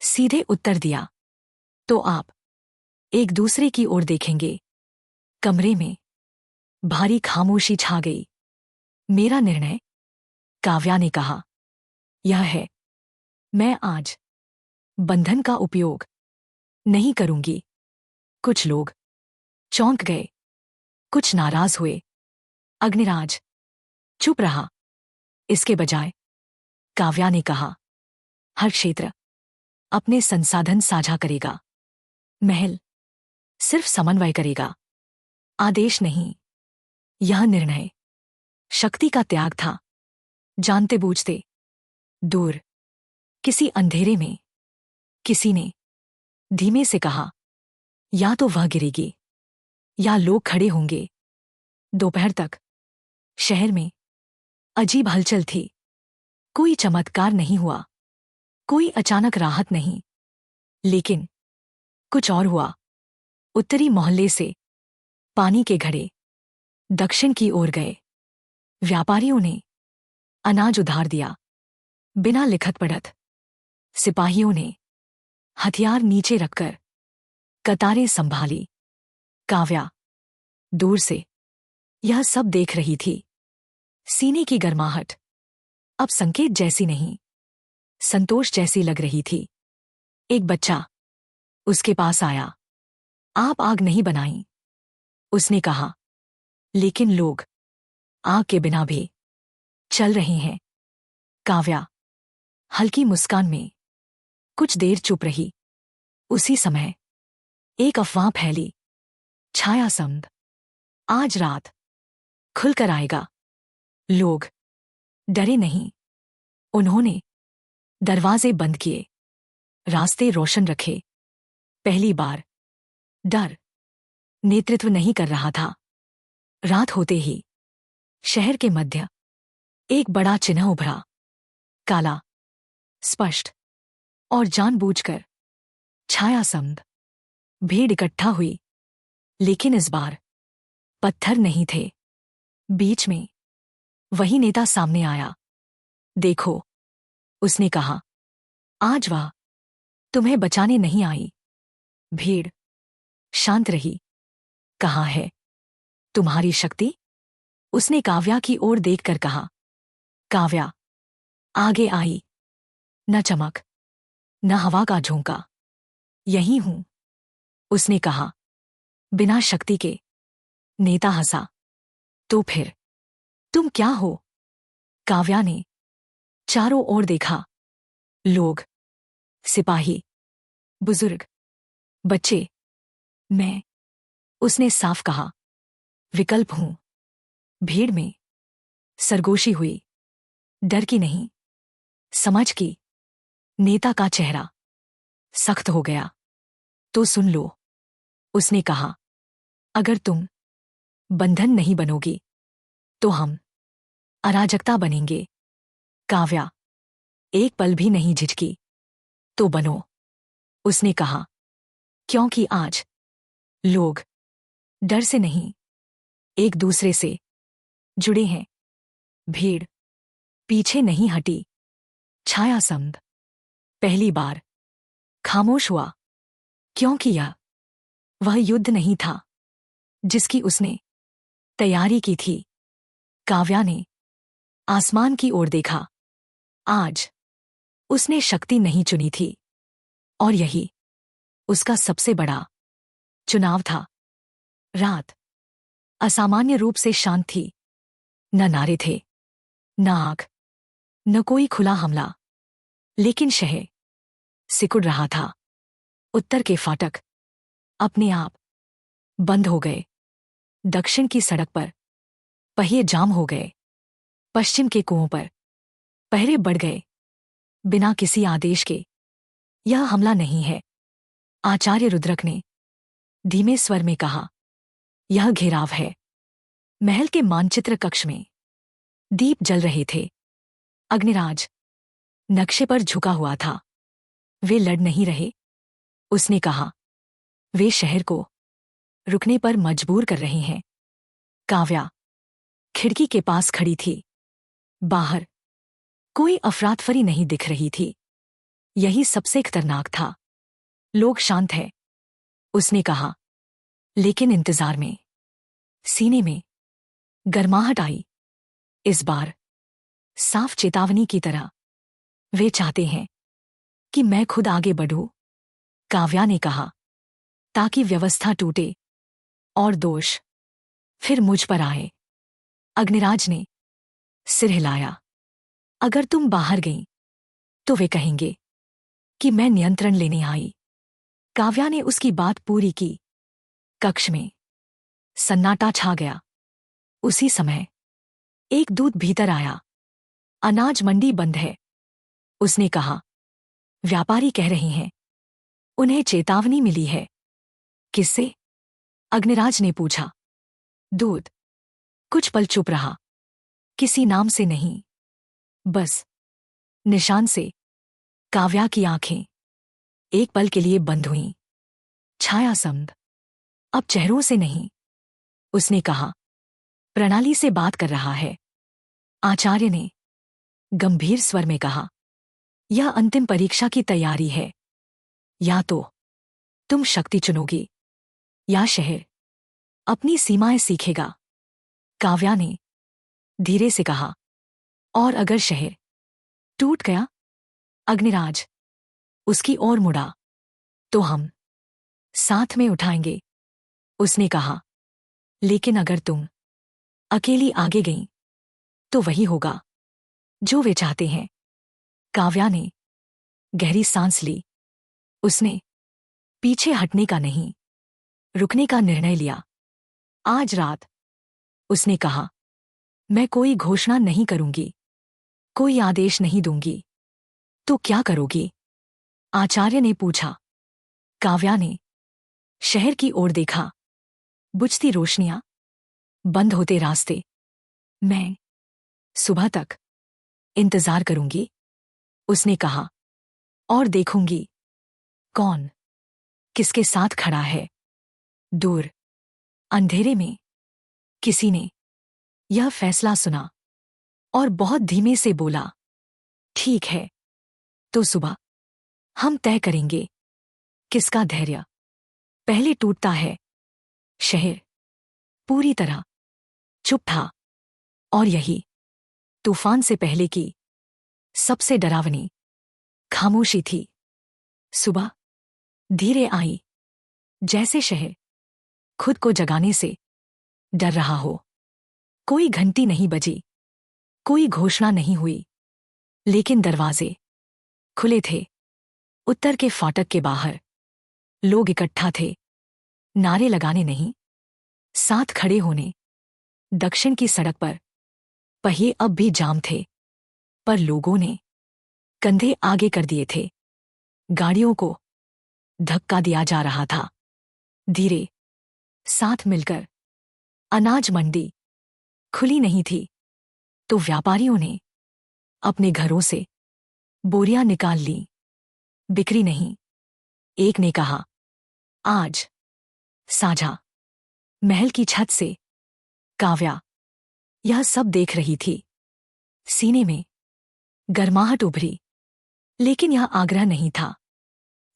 सीधे उत्तर दिया, तो आप एक दूसरे की ओर देखेंगे। कमरे में भारी खामोशी छा गई। मेरा निर्णय, काव्या ने कहा, यह है, मैं आज बंधन का उपयोग नहीं करूंगी। कुछ लोग चौंक गए, कुछ नाराज हुए। अग्निराज चुप रहा। इसके बजाय काव्या ने कहा, हर क्षेत्र अपने संसाधन साझा करेगा। महल सिर्फ समन्वय करेगा, आदेश नहीं। यह निर्णय शक्ति का त्याग था, जानते बूझते। दूर किसी अंधेरे में किसी ने धीमे से कहा, या तो वह गिरेगी, या लोग खड़े होंगे। दोपहर तक शहर में अजीब हलचल थी। कोई चमत्कार नहीं हुआ, कोई अचानक राहत नहीं, लेकिन कुछ और हुआ। उत्तरी मोहल्ले से पानी के घड़े दक्षिण की ओर गए। व्यापारियों ने अनाज उधार दिया, बिना लिखत पढ़त। सिपाहियों ने हथियार नीचे रखकर कतारें संभाली। काव्या दूर से यह सब देख रही थी। सीने की गर्माहट अब संकेत जैसी नहीं, संतोष जैसी लग रही थी। एक बच्चा उसके पास आया। आप आग नहीं बनाई, उसने कहा, लेकिन लोग आग के बिना भी चल रहे हैं। काव्या हल्की मुस्कान में कुछ देर चुप रही। उसी समय एक अफवाह फैली, छाया समद आज रात खुलकर आएगा। लोग डरे नहीं। उन्होंने दरवाजे बंद किए, रास्ते रोशन रखे। पहली बार डर नेतृत्व नहीं कर रहा था। रात होते ही शहर के मध्य एक बड़ा चिन्ह उभरा, काला, स्पष्ट और जानबूझकर छाया समद। भीड़ इकट्ठा हुई, लेकिन इस बार पत्थर नहीं थे। बीच में वही नेता सामने आया। देखो, उसने कहा, आज वह तुम्हें बचाने नहीं आई। भीड़ शांत रही। कहाँ है तुम्हारी शक्ति? उसने काव्या की ओर देखकर कहा। काव्या आगे आई। न चमक, न हवा का झोंका। यहीं हूं, उसने कहा। बिना शक्ति के। नेता हंसा। तो फिर तुम क्या हो? काव्या ने चारों ओर देखा। लोग, सिपाही, बुजुर्ग, बच्चे, मैं। उसने साफ कहा, विकल्प हूं। भीड़ में सरगोशी हुई, डर की नहीं, समझ की। नेता का चेहरा सख्त हो गया। तो सुन लो, उसने कहा, अगर तुम बंधन नहीं बनोगी तो हम अराजकता बनेंगे। काव्या एक पल भी नहीं झिझकी। तो बनो, उसने कहा, क्योंकि आज लोग डर से नहीं, एक दूसरे से जुड़े हैं। भीड़ पीछे नहीं हटी। छाया समद पहली बार खामोश हुआ, क्योंकि यह वह युद्ध नहीं था जिसकी उसने तैयारी की थी। काव्या ने आसमान की ओर देखा। आज उसने शक्ति नहीं चुनी थी, और यही उसका सबसे बड़ा चुनाव था। रात असामान्य रूप से शांत थी। न नारे थे, न आग, न कोई खुला हमला, लेकिन शहर सिकुड़ रहा था। उत्तर के फाटक अपने आप बंद हो गए। दक्षिण की सड़क पर पहिए जाम हो गए। पश्चिम के कुओं पर पहरे बढ़ गए, बिना किसी आदेश के। यह हमला नहीं है, आचार्य रुद्रक ने धीमे स्वर में कहा। यह घेराव है। महल के मानचित्र कक्ष में दीप जल रहे थे। अग्निराज नक्शे पर झुका हुआ था। वे लड़ नहीं रहे, उसने कहा। वे शहर को रुकने पर मजबूर कर रहे हैं। काव्या खिड़की के पास खड़ी थी। बाहर कोई अफरातफरी नहीं दिख रही थी। यही सबसे खतरनाक था। लोग शांत हैं, उसने कहा, लेकिन इंतजार में सीने में गर्माहट आई। इस बार साफ चेतावनी की तरह। वे चाहते हैं कि मैं खुद आगे बढ़ूं, काव्या ने कहा, ताकि व्यवस्था टूटे और दोष फिर मुझ पर आए। अग्निराज ने सिर हिलाया। अगर तुम बाहर गई तो वे कहेंगे कि मैं नियंत्रण लेने आई। काव्या ने उसकी बात पूरी की। कक्ष में सन्नाटा छा गया। उसी समय एक दूत भीतर आया। अनाज मंडी बंद है, उसने कहा। व्यापारी कह रहे हैं उन्हें चेतावनी मिली है। किससे? अग्निराज ने पूछा। दूत कुछ पल चुप रहा, किसी नाम से नहीं, बस निशान से। काव्या की आंखें एक पल के लिए बंद हुईं। छाया समद, अब चेहरों से नहीं। उसने कहा, प्रणाली से बात कर रहा है। आचार्य ने गंभीर स्वर में कहा, यह अंतिम परीक्षा की तैयारी है। या तो तुम शक्ति चुनोगी या शहर अपनी सीमाएं सीखेगा। काव्या ने धीरे से कहा, और अगर शहर टूट गया? अग्निराज उसकी ओर मुड़ा, तो हम साथ में उठाएंगे। उसने कहा, लेकिन अगर तुम अकेली आगे गई तो वही होगा जो वे चाहते हैं। काव्या ने गहरी सांस ली। उसने पीछे हटने का नहीं, रुकने का निर्णय लिया। आज रात, उसने कहा, मैं कोई घोषणा नहीं करूंगी, कोई आदेश नहीं दूंगी। तो क्या करोगी? आचार्य ने पूछा। काव्या ने शहर की ओर देखा। बुझती रोशनियां, बंद होते रास्ते। मैं सुबह तक इंतजार करूंगी, उसने कहा, और देखूंगी कौन किसके साथ खड़ा है। दूर अंधेरे में किसी ने यह फैसला सुना और बहुत धीमे से बोला, ठीक है, तो सुबह हम तय करेंगे किसका धैर्य पहले टूटता है। शहर पूरी तरह चुप था, और यही तूफान से पहले की सबसे डरावनी खामोशी थी। सुबह धीरे आई, जैसे शहर खुद को जगाने से डर रहा हो। कोई घंटी नहीं बजी, कोई घोषणा नहीं हुई, लेकिन दरवाजे खुले थे। उत्तर के फाटक के बाहर लोग इकट्ठा थे, नारे लगाने नहीं, साथ खड़े होने। दक्षिण की सड़क पर पहिए अब भी जाम थे, पर लोगों ने कंधे आगे कर दिए थे। गाड़ियों को धक्का दिया जा रहा था। धीरे, साथ मिलकर। अनाज मंडी खुली नहीं थी, तो व्यापारियों ने अपने घरों से बोरियां निकाल ली। बिक्री नहीं। एक ने कहा, आज साझा। महल की छत से काव्या यह सब देख रही थी। सीने में गर्माहट उभरी, लेकिन यह आग्रह नहीं था,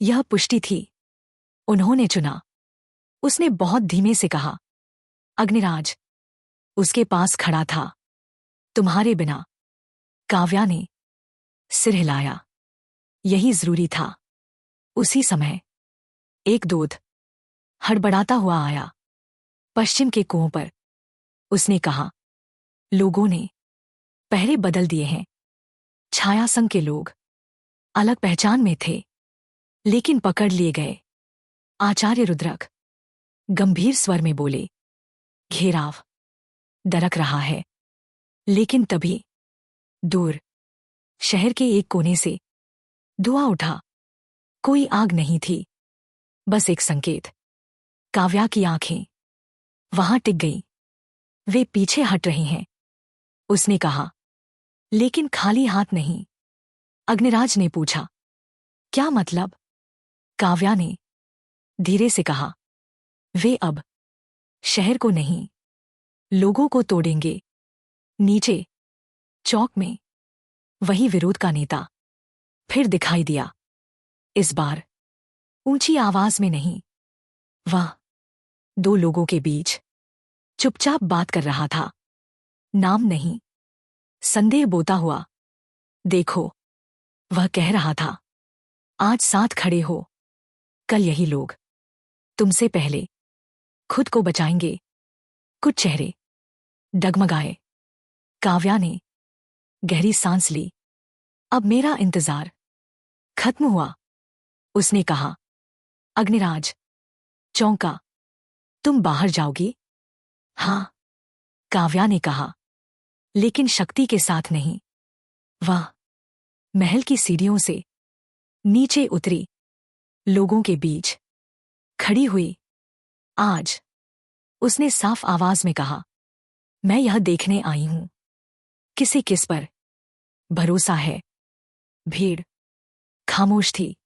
यह पुष्टि थी। उन्होंने चुना। उसने बहुत धीमे से कहा, अग्निराज उसके पास खड़ा था, तुम्हारे बिना। काव्या ने सिर हिलाया। यही जरूरी था। उसी समय एक दूत हड़बड़ाता हुआ आया, पश्चिम के कुओं पर। उसने कहा, लोगों ने पहरे बदल दिए हैं। छाया संघ के लोग अलग पहचान में थे, लेकिन पकड़ लिए गए। आचार्य रुद्रक गंभीर स्वर में बोले, घेराव दरक रहा है। लेकिन तभी दूर शहर के एक कोने से धुआं उठा। कोई आग नहीं थी, बस एक संकेत। काव्या की आंखें वहां टिक गईं। वे पीछे हट रही हैं, उसने कहा, लेकिन खाली हाथ नहीं। अग्निराज ने पूछा, क्या मतलब? काव्या ने धीरे से कहा, वे अब शहर को नहीं, लोगों को तोड़ेंगे। नीचे चौक में वही विरोध का नेता फिर दिखाई दिया। इस बार ऊंची आवाज में नहीं, वह दो लोगों के बीच चुपचाप बात कर रहा था। नाम नहीं, संदेह बोता हुआ। देखो, वह कह रहा था, आज साथ खड़े हो, कल यही लोग तुमसे पहले खुद को बचाएंगे। कुछ चेहरे डगमगाए। काव्या ने गहरी सांस ली। अब मेरा इंतजार खत्म हुआ, उसने कहा। अग्निराज चौंका, तुम बाहर जाओगी? हाँ, काव्या ने कहा, लेकिन शक्ति के साथ नहीं। वह महल की सीढ़ियों से नीचे उतरी, लोगों के बीच खड़ी हुई। आज, उसने साफ आवाज में कहा, मैं यह देखने आई हूं किसे किस पर भरोसा है? भीड़ खामोश थी।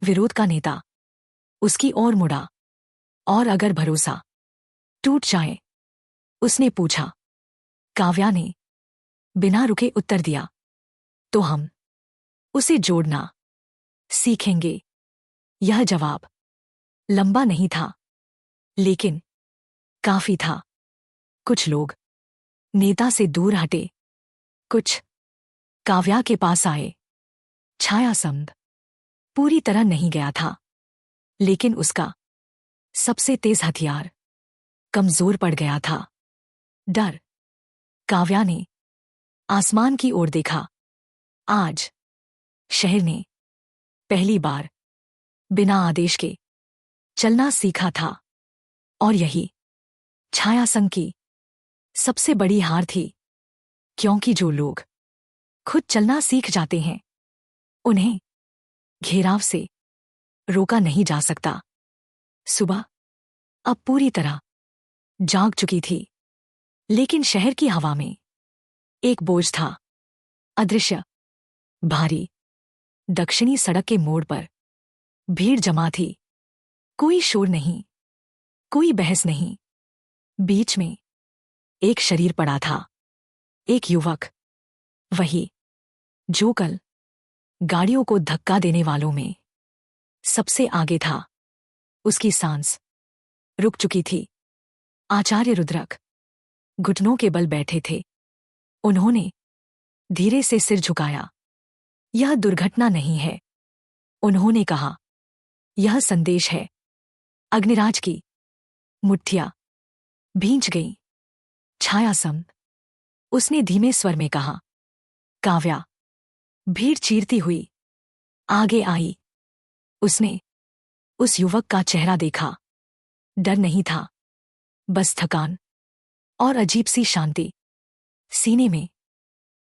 विरोध का नेता उसकी ओर मुड़ा। और अगर भरोसा टूट जाए? उसने पूछा। काव्या ने बिना रुके उत्तर दिया। तो हम उसे जोड़ना सीखेंगे। यह जवाब लंबा नहीं था, लेकिन काफी था। कुछ लोग नेता से दूर हटे, कुछ काव्या के पास आए। छाया संग पूरी तरह नहीं गया था, लेकिन उसका सबसे तेज हथियार कमजोर पड़ गया था। डर। काव्या ने आसमान की ओर देखा। आज शहर ने पहली बार बिना आदेश के चलना सीखा था, और यही छाया संघ की सबसे बड़ी हार थी। क्योंकि जो लोग खुद चलना सीख जाते हैं, उन्हें घेराव से रोका नहीं जा सकता। सुबह अब पूरी तरह जाग चुकी थी, लेकिन शहर की हवा में एक बोझ था, अदृश्य, भारी। दक्षिणी सड़क के मोड़ पर भीड़ जमा थी। कोई शोर नहीं, कोई बहस नहीं। बीच में एक शरीर पड़ा था, एक युवक, वही जो कल गाड़ियों को धक्का देने वालों में सबसे आगे था। उसकी सांस रुक चुकी थी। आचार्य रुद्रक घुटनों के बल बैठे थे। उन्होंने धीरे से सिर झुकाया। यह दुर्घटना नहीं है, उन्होंने कहा। यह संदेश है। अग्निराज की मुट्ठियां भींच गईं। छाया सम, उसने धीमे स्वर में कहा। काव्या भीड़ चीरती हुई आगे आई। उसने उस युवक का चेहरा देखा। डर नहीं था, बस थकान और अजीब सी शांति। सीने में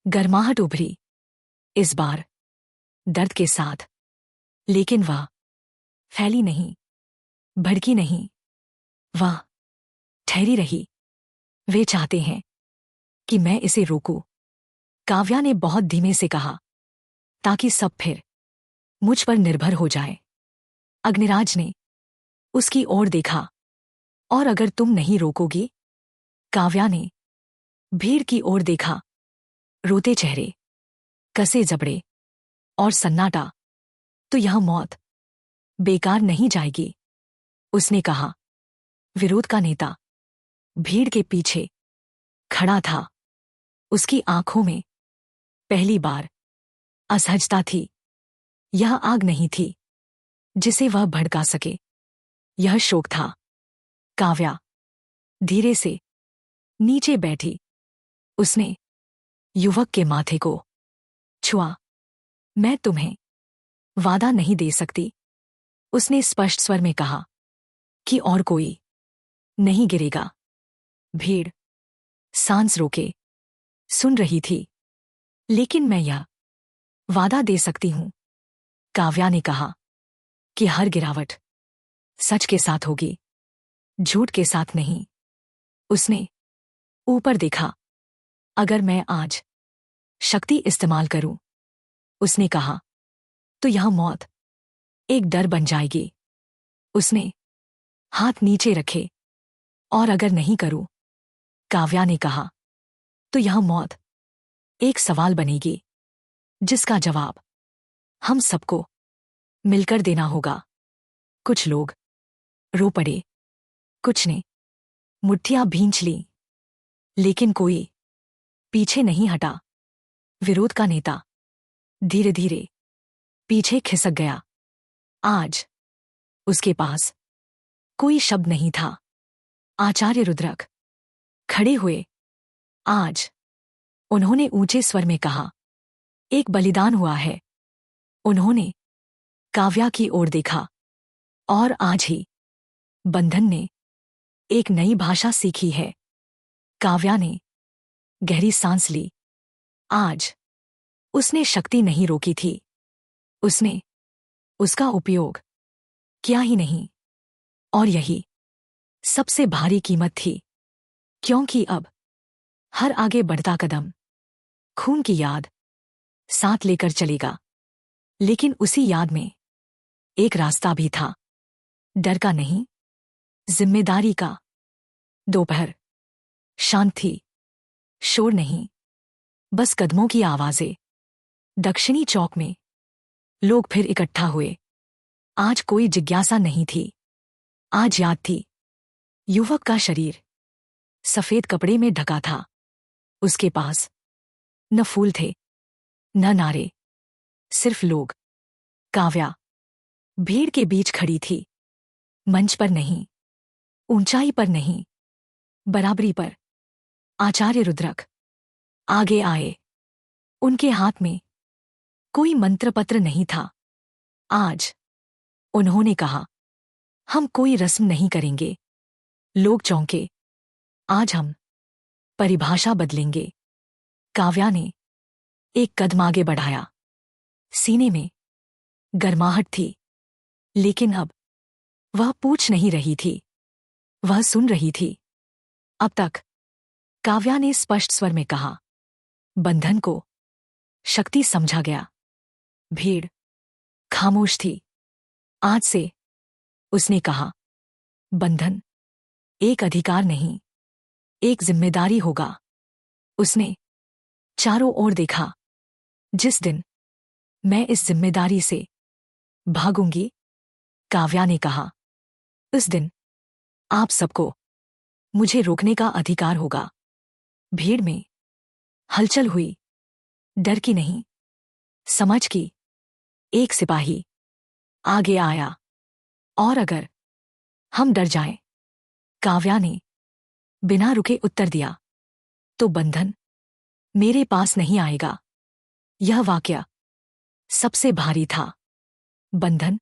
गर्माहट उभरी, इस बार दर्द के साथ। लेकिन वह फैली नहीं, भड़की नहीं, वह ठहरी रही। वे चाहते हैं कि मैं इसे रोकूं, काव्या ने बहुत धीमे से कहा, ताकि सब फिर मुझ पर निर्भर हो जाए। अग्निराज ने उसकी ओर देखा। और अगर तुम नहीं रोकोगी? काव्या ने भीड़ की ओर देखा। रोते चेहरे, कसे जबड़े और सन्नाटा। तो यह मौत बेकार नहीं जाएगी, उसने कहा। विरोध का नेता भीड़ के पीछे खड़ा था। उसकी आंखों में पहली बार असहजता थी। यह आग नहीं थी जिसे वह भड़का सके, यह शोक था। काव्या धीरे से नीचे बैठी। उसने युवक के माथे को छुआ। मैं तुम्हें वादा नहीं दे सकती, उसने स्पष्ट स्वर में कहा, कि और कोई नहीं गिरेगा। भीड़ सांस रोके सुन रही थी। लेकिन मैं यह वादा दे सकती हूं, काव्या ने कहा, कि हर गिरावट सच के साथ होगी, झूठ के साथ नहीं। उसने ऊपर देखा। अगर मैं आज शक्ति इस्तेमाल करूं, उसने कहा, तो यह मौत एक डर बन जाएगी। उसने हाथ नीचे रखे। और अगर नहीं करूं, काव्या ने कहा, तो यह मौत एक सवाल बनेगी, जिसका जवाब हम सबको मिलकर देना होगा। कुछ लोग रो पड़े, कुछ ने मुट्ठियां भींच लीं, लेकिन कोई पीछे नहीं हटा। विरोध का नेता धीरे धीरे पीछे खिसक गया। आज उसके पास कोई शब्द नहीं था। आचार्य रुद्रक खड़े हुए। आज उन्होंने ऊंचे स्वर में कहा, एक बलिदान हुआ है। उन्होंने काव्या की ओर देखा। और आज ही बंधन ने एक नई भाषा सीखी है। काव्या ने गहरी सांस ली। आज उसने शक्ति नहीं रोकी थी, उसने उसका उपयोग किया ही नहीं। और यही सबसे भारी कीमत थी, क्योंकि अब हर आगे बढ़ता कदम खून की याद साथ लेकर चलेगा, लेकिन उसी याद में एक रास्ता भी था, डर का नहीं, जिम्मेदारी का। दोपहर शांत थी, शोर नहीं, बस कदमों की आवाजें। दक्षिणी चौक में लोग फिर इकट्ठा हुए। आज कोई जिज्ञासा नहीं थी, आज याद थी। युवक का शरीर सफेद कपड़े में ढका था। उसके पास न फूल थे, न नारे, सिर्फ लोग। काव्या भीड़ के बीच खड़ी थी, मंच पर नहीं, ऊंचाई पर नहीं, बराबरी पर। आचार्य रुद्रक आगे आए। उनके हाथ में कोई मंत्र पत्र नहीं था। आज उन्होंने कहा, हम कोई रस्म नहीं करेंगे। लोग चौंके। आज हम परिभाषा बदलेंगे। काव्या ने एक कदम आगे बढ़ाया। सीने में गर्माहट थी, लेकिन अब वह पूछ नहीं रही थी, वह सुन रही थी। अब तक काव्या ने स्पष्ट स्वर में कहा, बंधन को शक्ति समझा गया। भीड़ खामोश थी। आज से, उसने कहा, बंधन एक अधिकार नहीं, एक जिम्मेदारी होगा। उसने चारों ओर देखा। जिस दिन मैं इस जिम्मेदारी से भागूंगी, काव्या ने कहा, उस दिन आप सबको मुझे रोकने का अधिकार होगा। भीड़ में हलचल हुई, डर की नहीं, समझ की। एक सिपाही आगे आया। और अगर हम डर जाएं, काव्या ने बिना रुके उत्तर दिया, तो बंधन मेरे पास नहीं आएगा। यह वाक्य सबसे भारी था। बंधन,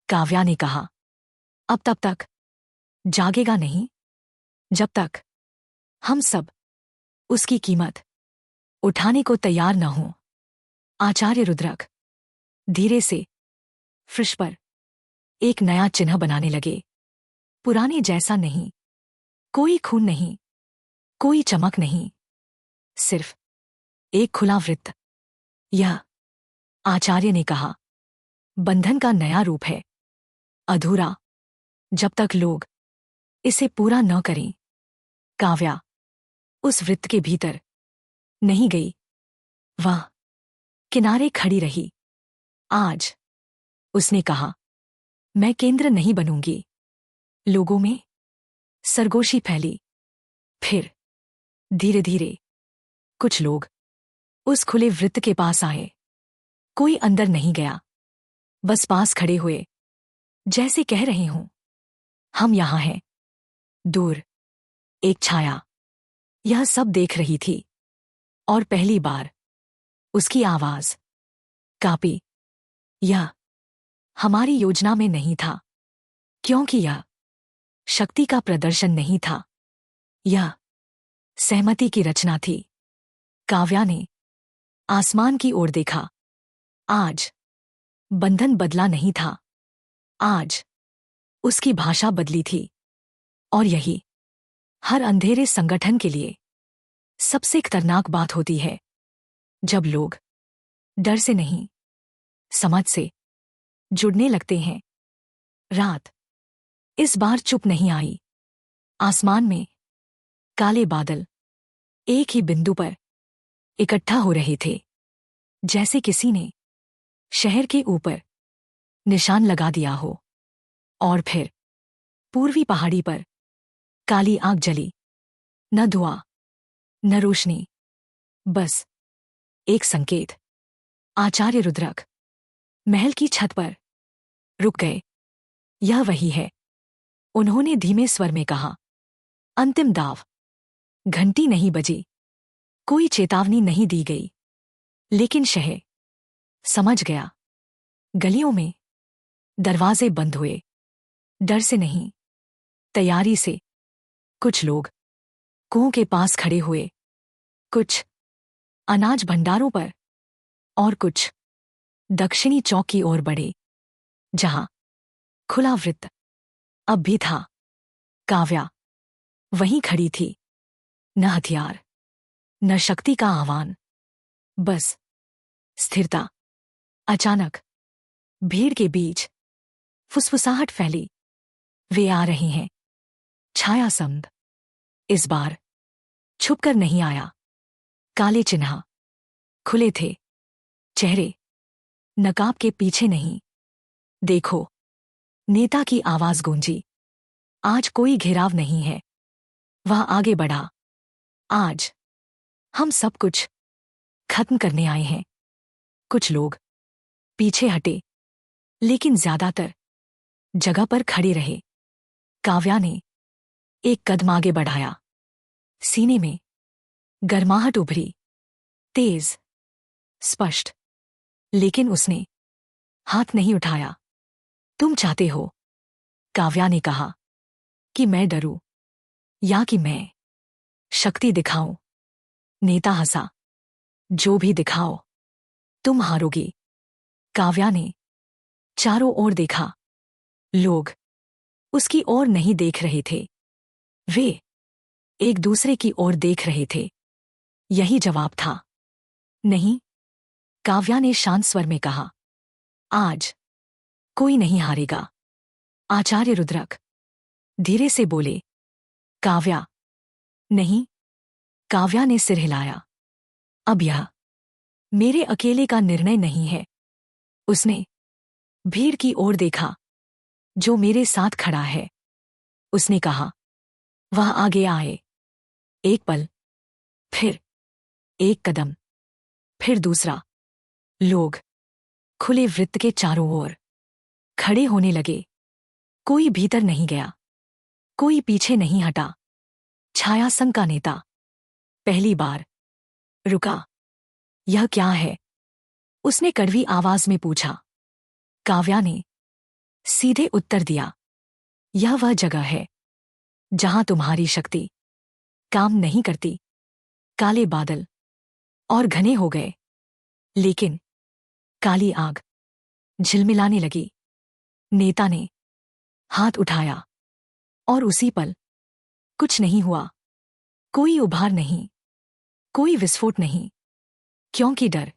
काव्या ने कहा, अब तब तक जागेगा नहीं, जब तक हम सब उसकी कीमत उठाने को तैयार न हों। आचार्य रुद्रक धीरे से फर्श पर एक नया चिन्ह बनाने लगे। पुराने जैसा नहीं, कोई खून नहीं, कोई चमक नहीं, सिर्फ एक खुला वृत्त। यह, आचार्य ने कहा, बंधन का नया रूप है, अधूरा जब तक लोग इसे पूरा न करें। काव्या उस वृत्त के भीतर नहीं गई, वह किनारे खड़ी रही। आज उसने कहा, मैं केंद्र नहीं बनूंगी। लोगों में सरगोशी फैली। फिर धीरे धीरे कुछ लोग उस खुले वृत्त के पास आए। कोई अंदर नहीं गया, बस पास खड़े हुए, जैसे कह रहे हों, हम यहां हैं। दूर एक छाया यह सब देख रही थी, और पहली बार उसकी आवाज कांपी। यह हमारी योजना में नहीं था, क्योंकि यह शक्ति का प्रदर्शन नहीं था, यह सहमति की रचना थी। काव्या ने आसमान की ओर देखा। आज बंधन बदला नहीं था, आज उसकी भाषा बदली थी। और यही हर अंधेरे संगठन के लिए सबसे खतरनाक बात होती है, जब लोग डर से नहीं, समझ से जुड़ने लगते हैं। रात इस बार चुप नहीं आई। आसमान में काले बादल एक ही बिंदु पर इकट्ठा हो रहे थे, जैसे किसी ने शहर के ऊपर निशान लगा दिया हो। और फिर पूर्वी पहाड़ी पर काली आग जली। न धुआं, न रोशनी, बस एक संकेत। आचार्य रुद्रक महल की छत पर रुक गए। यह वही है, उन्होंने धीमे स्वर में कहा। अंतिम दाव। घंटी नहीं बजी, कोई चेतावनी नहीं दी गई, लेकिन शहर समझ गया। गलियों में दरवाजे बंद हुए, डर से नहीं, तैयारी से। कुछ लोग कुओं के पास खड़े हुए, कुछ अनाज भंडारों पर, और कुछ दक्षिणी चौक की ओर बढ़े, जहां खुला वृत्त अब भी था। काव्या वहीं खड़ी थी, न हथियार, न शक्ति का आह्वान, बस स्थिरता। अचानक भीड़ के बीच फुसफुसाहट फैली। वे आ रही हैं। छाया समद इस बार छुपकर नहीं आया। काले चिन्ह खुले थे। चेहरे नकाब के पीछे नहीं। देखो, नेता की आवाज गूंजी। आज कोई घेराव नहीं है। वह आगे बढ़ा। आज हम सब कुछ खत्म करने आए हैं। कुछ लोग पीछे हटे, लेकिन ज्यादातर जगह पर खड़े रहे। काव्या ने एक कदम आगे बढ़ाया। सीने में गर्माहट उभरी, तेज, स्पष्ट। लेकिन उसने हाथ नहीं उठाया। तुम चाहते हो, काव्या ने कहा, कि मैं डरूं या कि मैं शक्ति दिखाऊं? नेता हंसा। जो भी दिखाओ, तुम हारोगी। काव्या ने चारों ओर देखा। लोग उसकी ओर नहीं देख रहे थे। वे एक दूसरे की ओर देख रहे थे। यही जवाब था। नहीं, काव्या ने शांत स्वर में कहा, आज कोई नहीं हारेगा। आचार्य रुद्रक धीरे से बोले। काव्या, नहीं। काव्या ने सिर हिलाया। अब यह मेरे अकेले का निर्णय नहीं है। उसने भीड़ की ओर देखा, जो मेरे साथ खड़ा है। उसने कहा। वह आगे आए। एक पल, फिर एक कदम, फिर दूसरा। लोग खुले वृत्त के चारों ओर खड़े होने लगे। कोई भीतर नहीं गया, कोई पीछे नहीं हटा। छाया संघ का नेता पहली बार रुका। यह क्या है? उसने कड़वी आवाज में पूछा। काव्या ने सीधे उत्तर दिया, यह वह जगह है जहां तुम्हारी शक्ति काम नहीं करती। काले बादल और घने हो गए, लेकिन काली आग झिलमिलाने लगी। नेता ने हाथ उठाया और उसी पल कुछ नहीं हुआ। कोई उभार नहीं, कोई विस्फोट नहीं, क्योंकि डर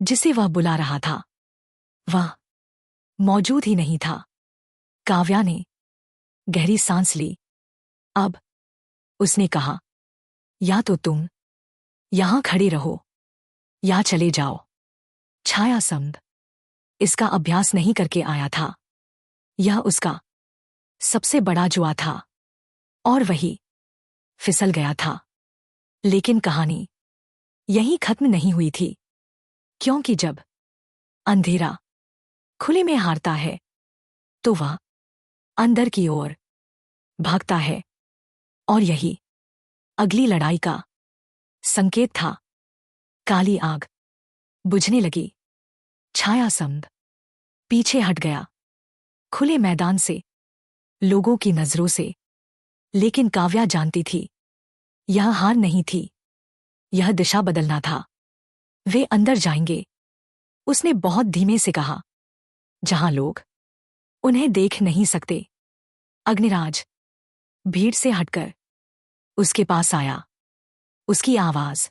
जिसे वह बुला रहा था, वह मौजूद ही नहीं था। काव्या ने गहरी सांस ली। अब उसने कहा, या तो तुम यहां खड़े रहो या चले जाओ। छाया समद इसका अभ्यास नहीं करके आया था। यह उसका सबसे बड़ा जुआ था, और वही फिसल गया था। लेकिन कहानी यहीं खत्म नहीं हुई थी, क्योंकि जब अंधेरा खुले में हारता है, तो वह अंदर की ओर भागता है। और यही अगली लड़ाई का संकेत था। काली आग बुझने लगी। छाया समद पीछे हट गया, खुले मैदान से, लोगों की नजरों से। लेकिन काव्या जानती थी, यह हार नहीं थी, यह दिशा बदलना था। वे अंदर जाएंगे, उसने बहुत धीमे से कहा, जहां लोग उन्हें देख नहीं सकते। अग्निराज भीड़ से हटकर उसके पास आया। उसकी आवाज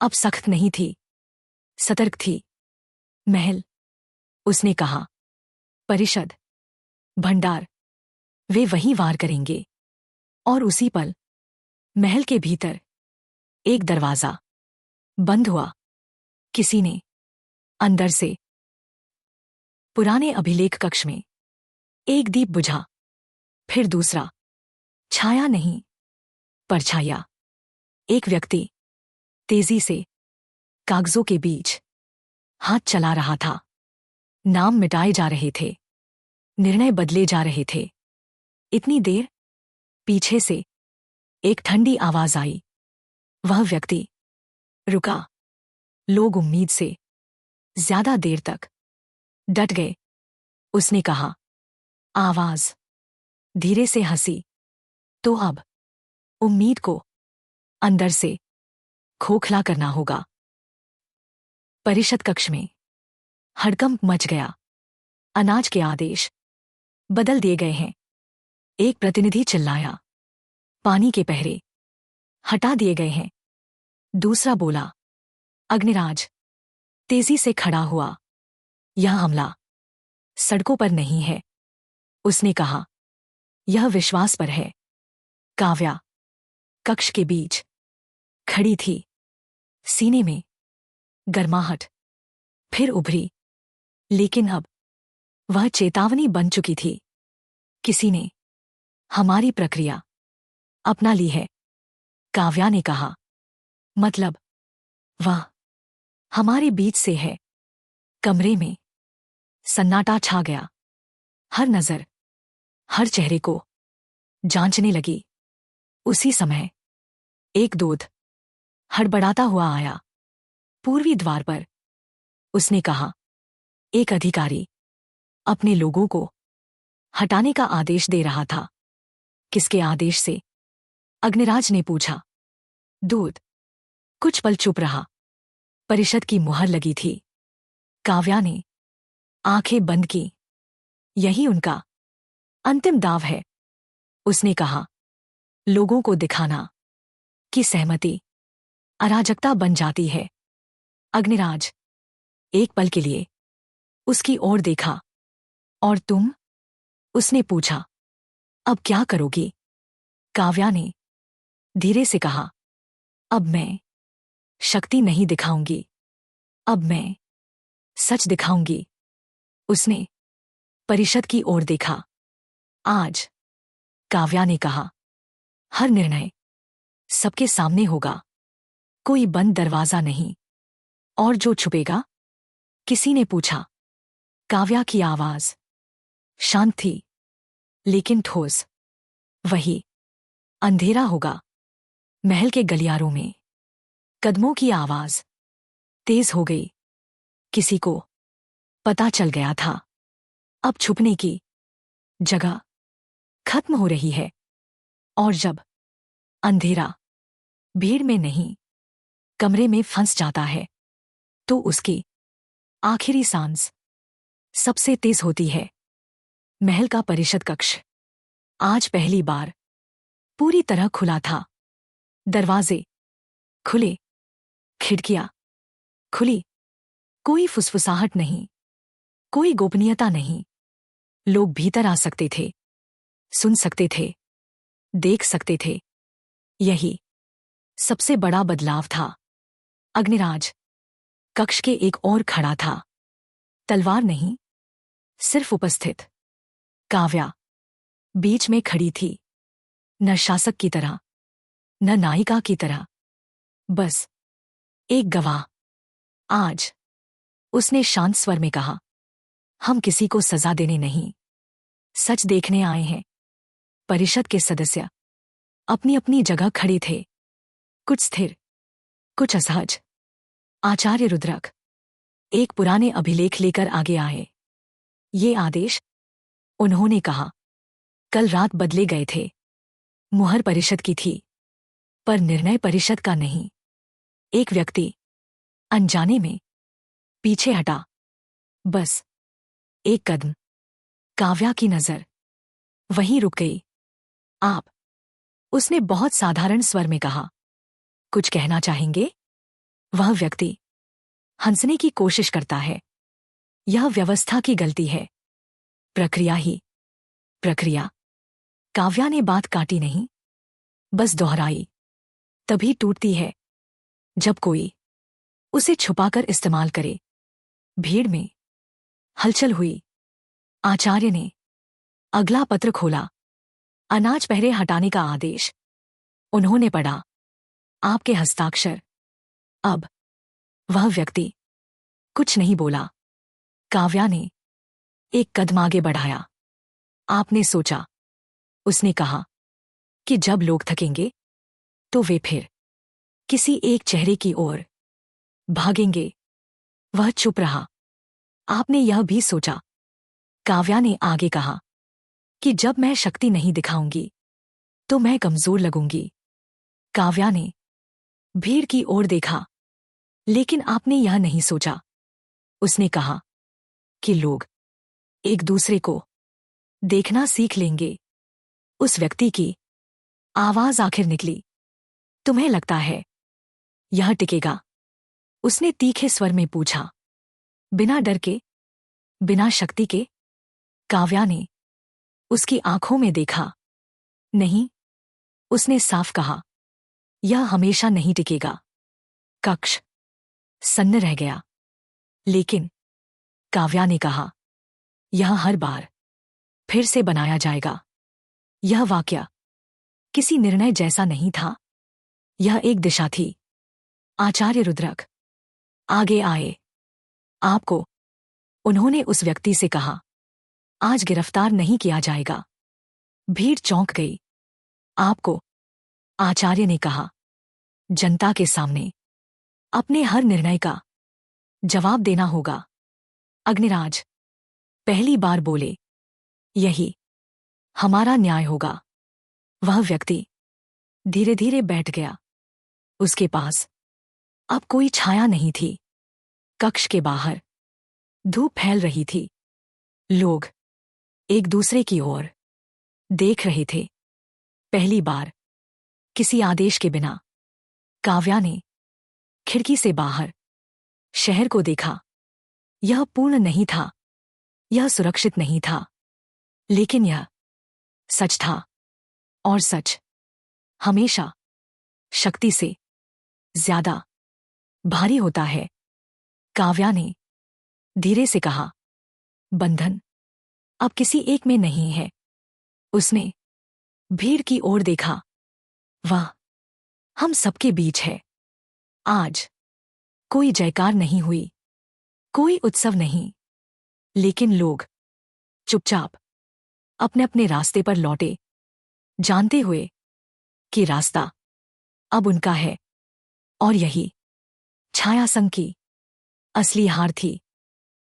अब सख्त नहीं थी, सतर्क थी। महल, उसने कहा, परिषद, भंडार, वे वहीं वार करेंगे। और उसी पल महल के भीतर एक दरवाजा बंद हुआ। किसी ने अंदर से। पुराने अभिलेख कक्ष में एक दीप बुझा, फिर दूसरा। छाया नहीं, परछाया। एक व्यक्ति तेजी से कागजों के बीच हाथ चला रहा था। नाम मिटाए जा रहे थे, निर्णय बदले जा रहे थे। इतनी देर। पीछे से एक ठंडी आवाज आई। वह व्यक्ति रुका। लोग उम्मीद से ज्यादा देर तक डट गए। उसने कहा। आवाज धीरे से हंसी। तो अब उम्मीद को अंदर से खोखला करना होगा। परिषद कक्ष में हड़कंप मच गया। अनाज के आदेश बदल दिए गए हैं। एक प्रतिनिधि चिल्लाया। पानी के पहरे हटा दिए गए हैं। दूसरा बोला, अग्निराज तेजी से खड़ा हुआ। यह हमला सड़कों पर नहीं है, उसने कहा, यह विश्वास पर है। काव्या कक्ष के बीच खड़ी थी, सीने में गर्माहट फिर उभरी, लेकिन अब वह चेतावनी बन चुकी थी। किसी ने हमारी प्रक्रिया अपना ली है, काव्या ने कहा। मतलब? वह हमारे बीच से है। कमरे में सन्नाटा छा गया। हर नजर हर चेहरे को जांचने लगी। उसी समय एक दूत हड़बड़ाता हुआ आया पूर्वी द्वार पर। उसने कहा, एक अधिकारी अपने लोगों को हटाने का आदेश दे रहा था। किसके आदेश से? अग्निराज ने पूछा। दूत कुछ पल चुप रहा। परिषद की मुहर लगी थी। काव्या ने आंखें बंद की। यही उनका अंतिम दाव है, उसने कहा। लोगों को दिखाना कि सहमति अराजकता बन जाती है। अग्निराज एक पल के लिए उसकी ओर देखा। और तुम? उसने पूछा। अब क्या करोगी? काव्या ने धीरे से कहा, अब मैं शक्ति नहीं दिखाऊंगी, अब मैं सच दिखाऊंगी। उसने परिषद की ओर देखा। आज, काव्या ने कहा, हर निर्णय सबके सामने होगा। कोई बंद दरवाजा नहीं। और जो छुपेगा? किसी ने पूछा। काव्या की आवाज शांत थी, लेकिन ठोस। वही अंधेरा होगा। महल के गलियारों में कदमों की आवाज तेज हो गई। किसी को पता चल गया था, अब छुपने की जगह खत्म हो रही है। और जब अंधेरा भीड़ में नहीं, कमरे में फंस जाता है, तो उसकी आखिरी सांस सबसे तेज होती है। महल का परिषद कक्ष आज पहली बार पूरी तरह खुला था। दरवाजे खुले, खिड़कियां खुली। कोई फुसफुसाहट नहीं, कोई गोपनीयता नहीं। लोग भीतर आ सकते थे, सुन सकते थे, देख सकते थे। यही सबसे बड़ा बदलाव था। अग्निराज कक्ष के एक ओर खड़ा था, तलवार नहीं, सिर्फ उपस्थित। काव्या बीच में खड़ी थी, न शासक की तरह, न नायिका की तरह, बस एक गवाह। आज, उसने शांत स्वर में कहा, हम किसी को सजा देने नहीं, सच देखने आए हैं। परिषद के सदस्य अपनी अपनी जगह खड़े थे, कुछ स्थिर, कुछ असहज। आचार्य रुद्रक एक पुराने अभिलेख लेकर आगे आए। ये आदेश, उन्होंने कहा, कल रात बदले गए थे। मुहर परिषद की थी, पर निर्णय परिषद का नहीं। एक व्यक्ति अनजाने में पीछे हटा, बस एक कदम। काव्या की नजर वहीं रुक गई। आप? उसने बहुत साधारण स्वर में कहा। कुछ कहना चाहेंगे? वह व्यक्ति हंसने की कोशिश करता है। यह व्यवस्था की गलती है। प्रक्रिया ही प्रक्रिया। काव्या ने बात काटी नहीं, बस दोहराई। तभी टूटती है जब कोई उसे छुपाकर इस्तेमाल करे। भीड़ में हलचल हुई। आचार्य ने अगला पत्र खोला। अनाज पहरे हटाने का आदेश। उन्होंने पढ़ा, आपके हस्ताक्षर। अब वह व्यक्ति कुछ नहीं बोला। काव्या ने एक कदम आगे बढ़ाया। आपने सोचा, उसने कहा, कि जब लोग थकेंगे तो वे फिर किसी एक चेहरे की ओर भागेंगे। वह चुप रहा। आपने यह भी सोचा, काव्या ने आगे कहा, कि जब मैं शक्ति नहीं दिखाऊंगी तो मैं कमजोर लगूंगी। काव्या ने भीड़ की ओर देखा, लेकिन आपने यह नहीं सोचा। उसने कहा कि लोग एक दूसरे को देखना सीख लेंगे। उस व्यक्ति की आवाज आखिर निकली। तुम्हें लगता है यह टिकेगा? उसने तीखे स्वर में पूछा। बिना डर के, बिना शक्ति के? काव्या ने उसकी आंखों में देखा। नहीं, उसने साफ कहा, यह हमेशा नहीं टिकेगा। कक्ष सन्न रह गया। लेकिन काव्या ने कहा, यह हर बार फिर से बनाया जाएगा। यह वाक्य किसी निर्णय जैसा नहीं था, यह एक दिशा थी। आचार्य रुद्रक आगे आए। आपको, उन्होंने उस व्यक्ति से कहा, आज गिरफ्तार नहीं किया जाएगा। भीड़ चौंक गई। आपको, आचार्य ने कहा, जनता के सामने अपने हर निर्णय का जवाब देना होगा। अग्निराज पहली बार बोले, यही हमारा न्याय होगा। वह व्यक्ति धीरे धीरे बैठ गया। उसके पास अब कोई छाया नहीं थी। कक्ष के बाहर धूप फैल रही थी। लोग एक दूसरे की ओर देख रहे थे। पहली बार किसी आदेश के बिना काव्या ने खिड़की से बाहर शहर को देखा। यह पूर्ण नहीं था, यह सुरक्षित नहीं था, लेकिन यह सच था। और सच हमेशा शक्ति से ज्यादा भारी होता है। काव्या ने धीरे से कहा, बंधन अब किसी एक में नहीं है। उसने भीड़ की ओर देखा। वह हम सबके बीच है। आज कोई जयकार नहीं हुई, कोई उत्सव नहीं, लेकिन लोग चुपचाप अपने अपने रास्ते पर लौटे, जानते हुए कि रास्ता अब उनका है। और यही छाया संघ की असली हार थी।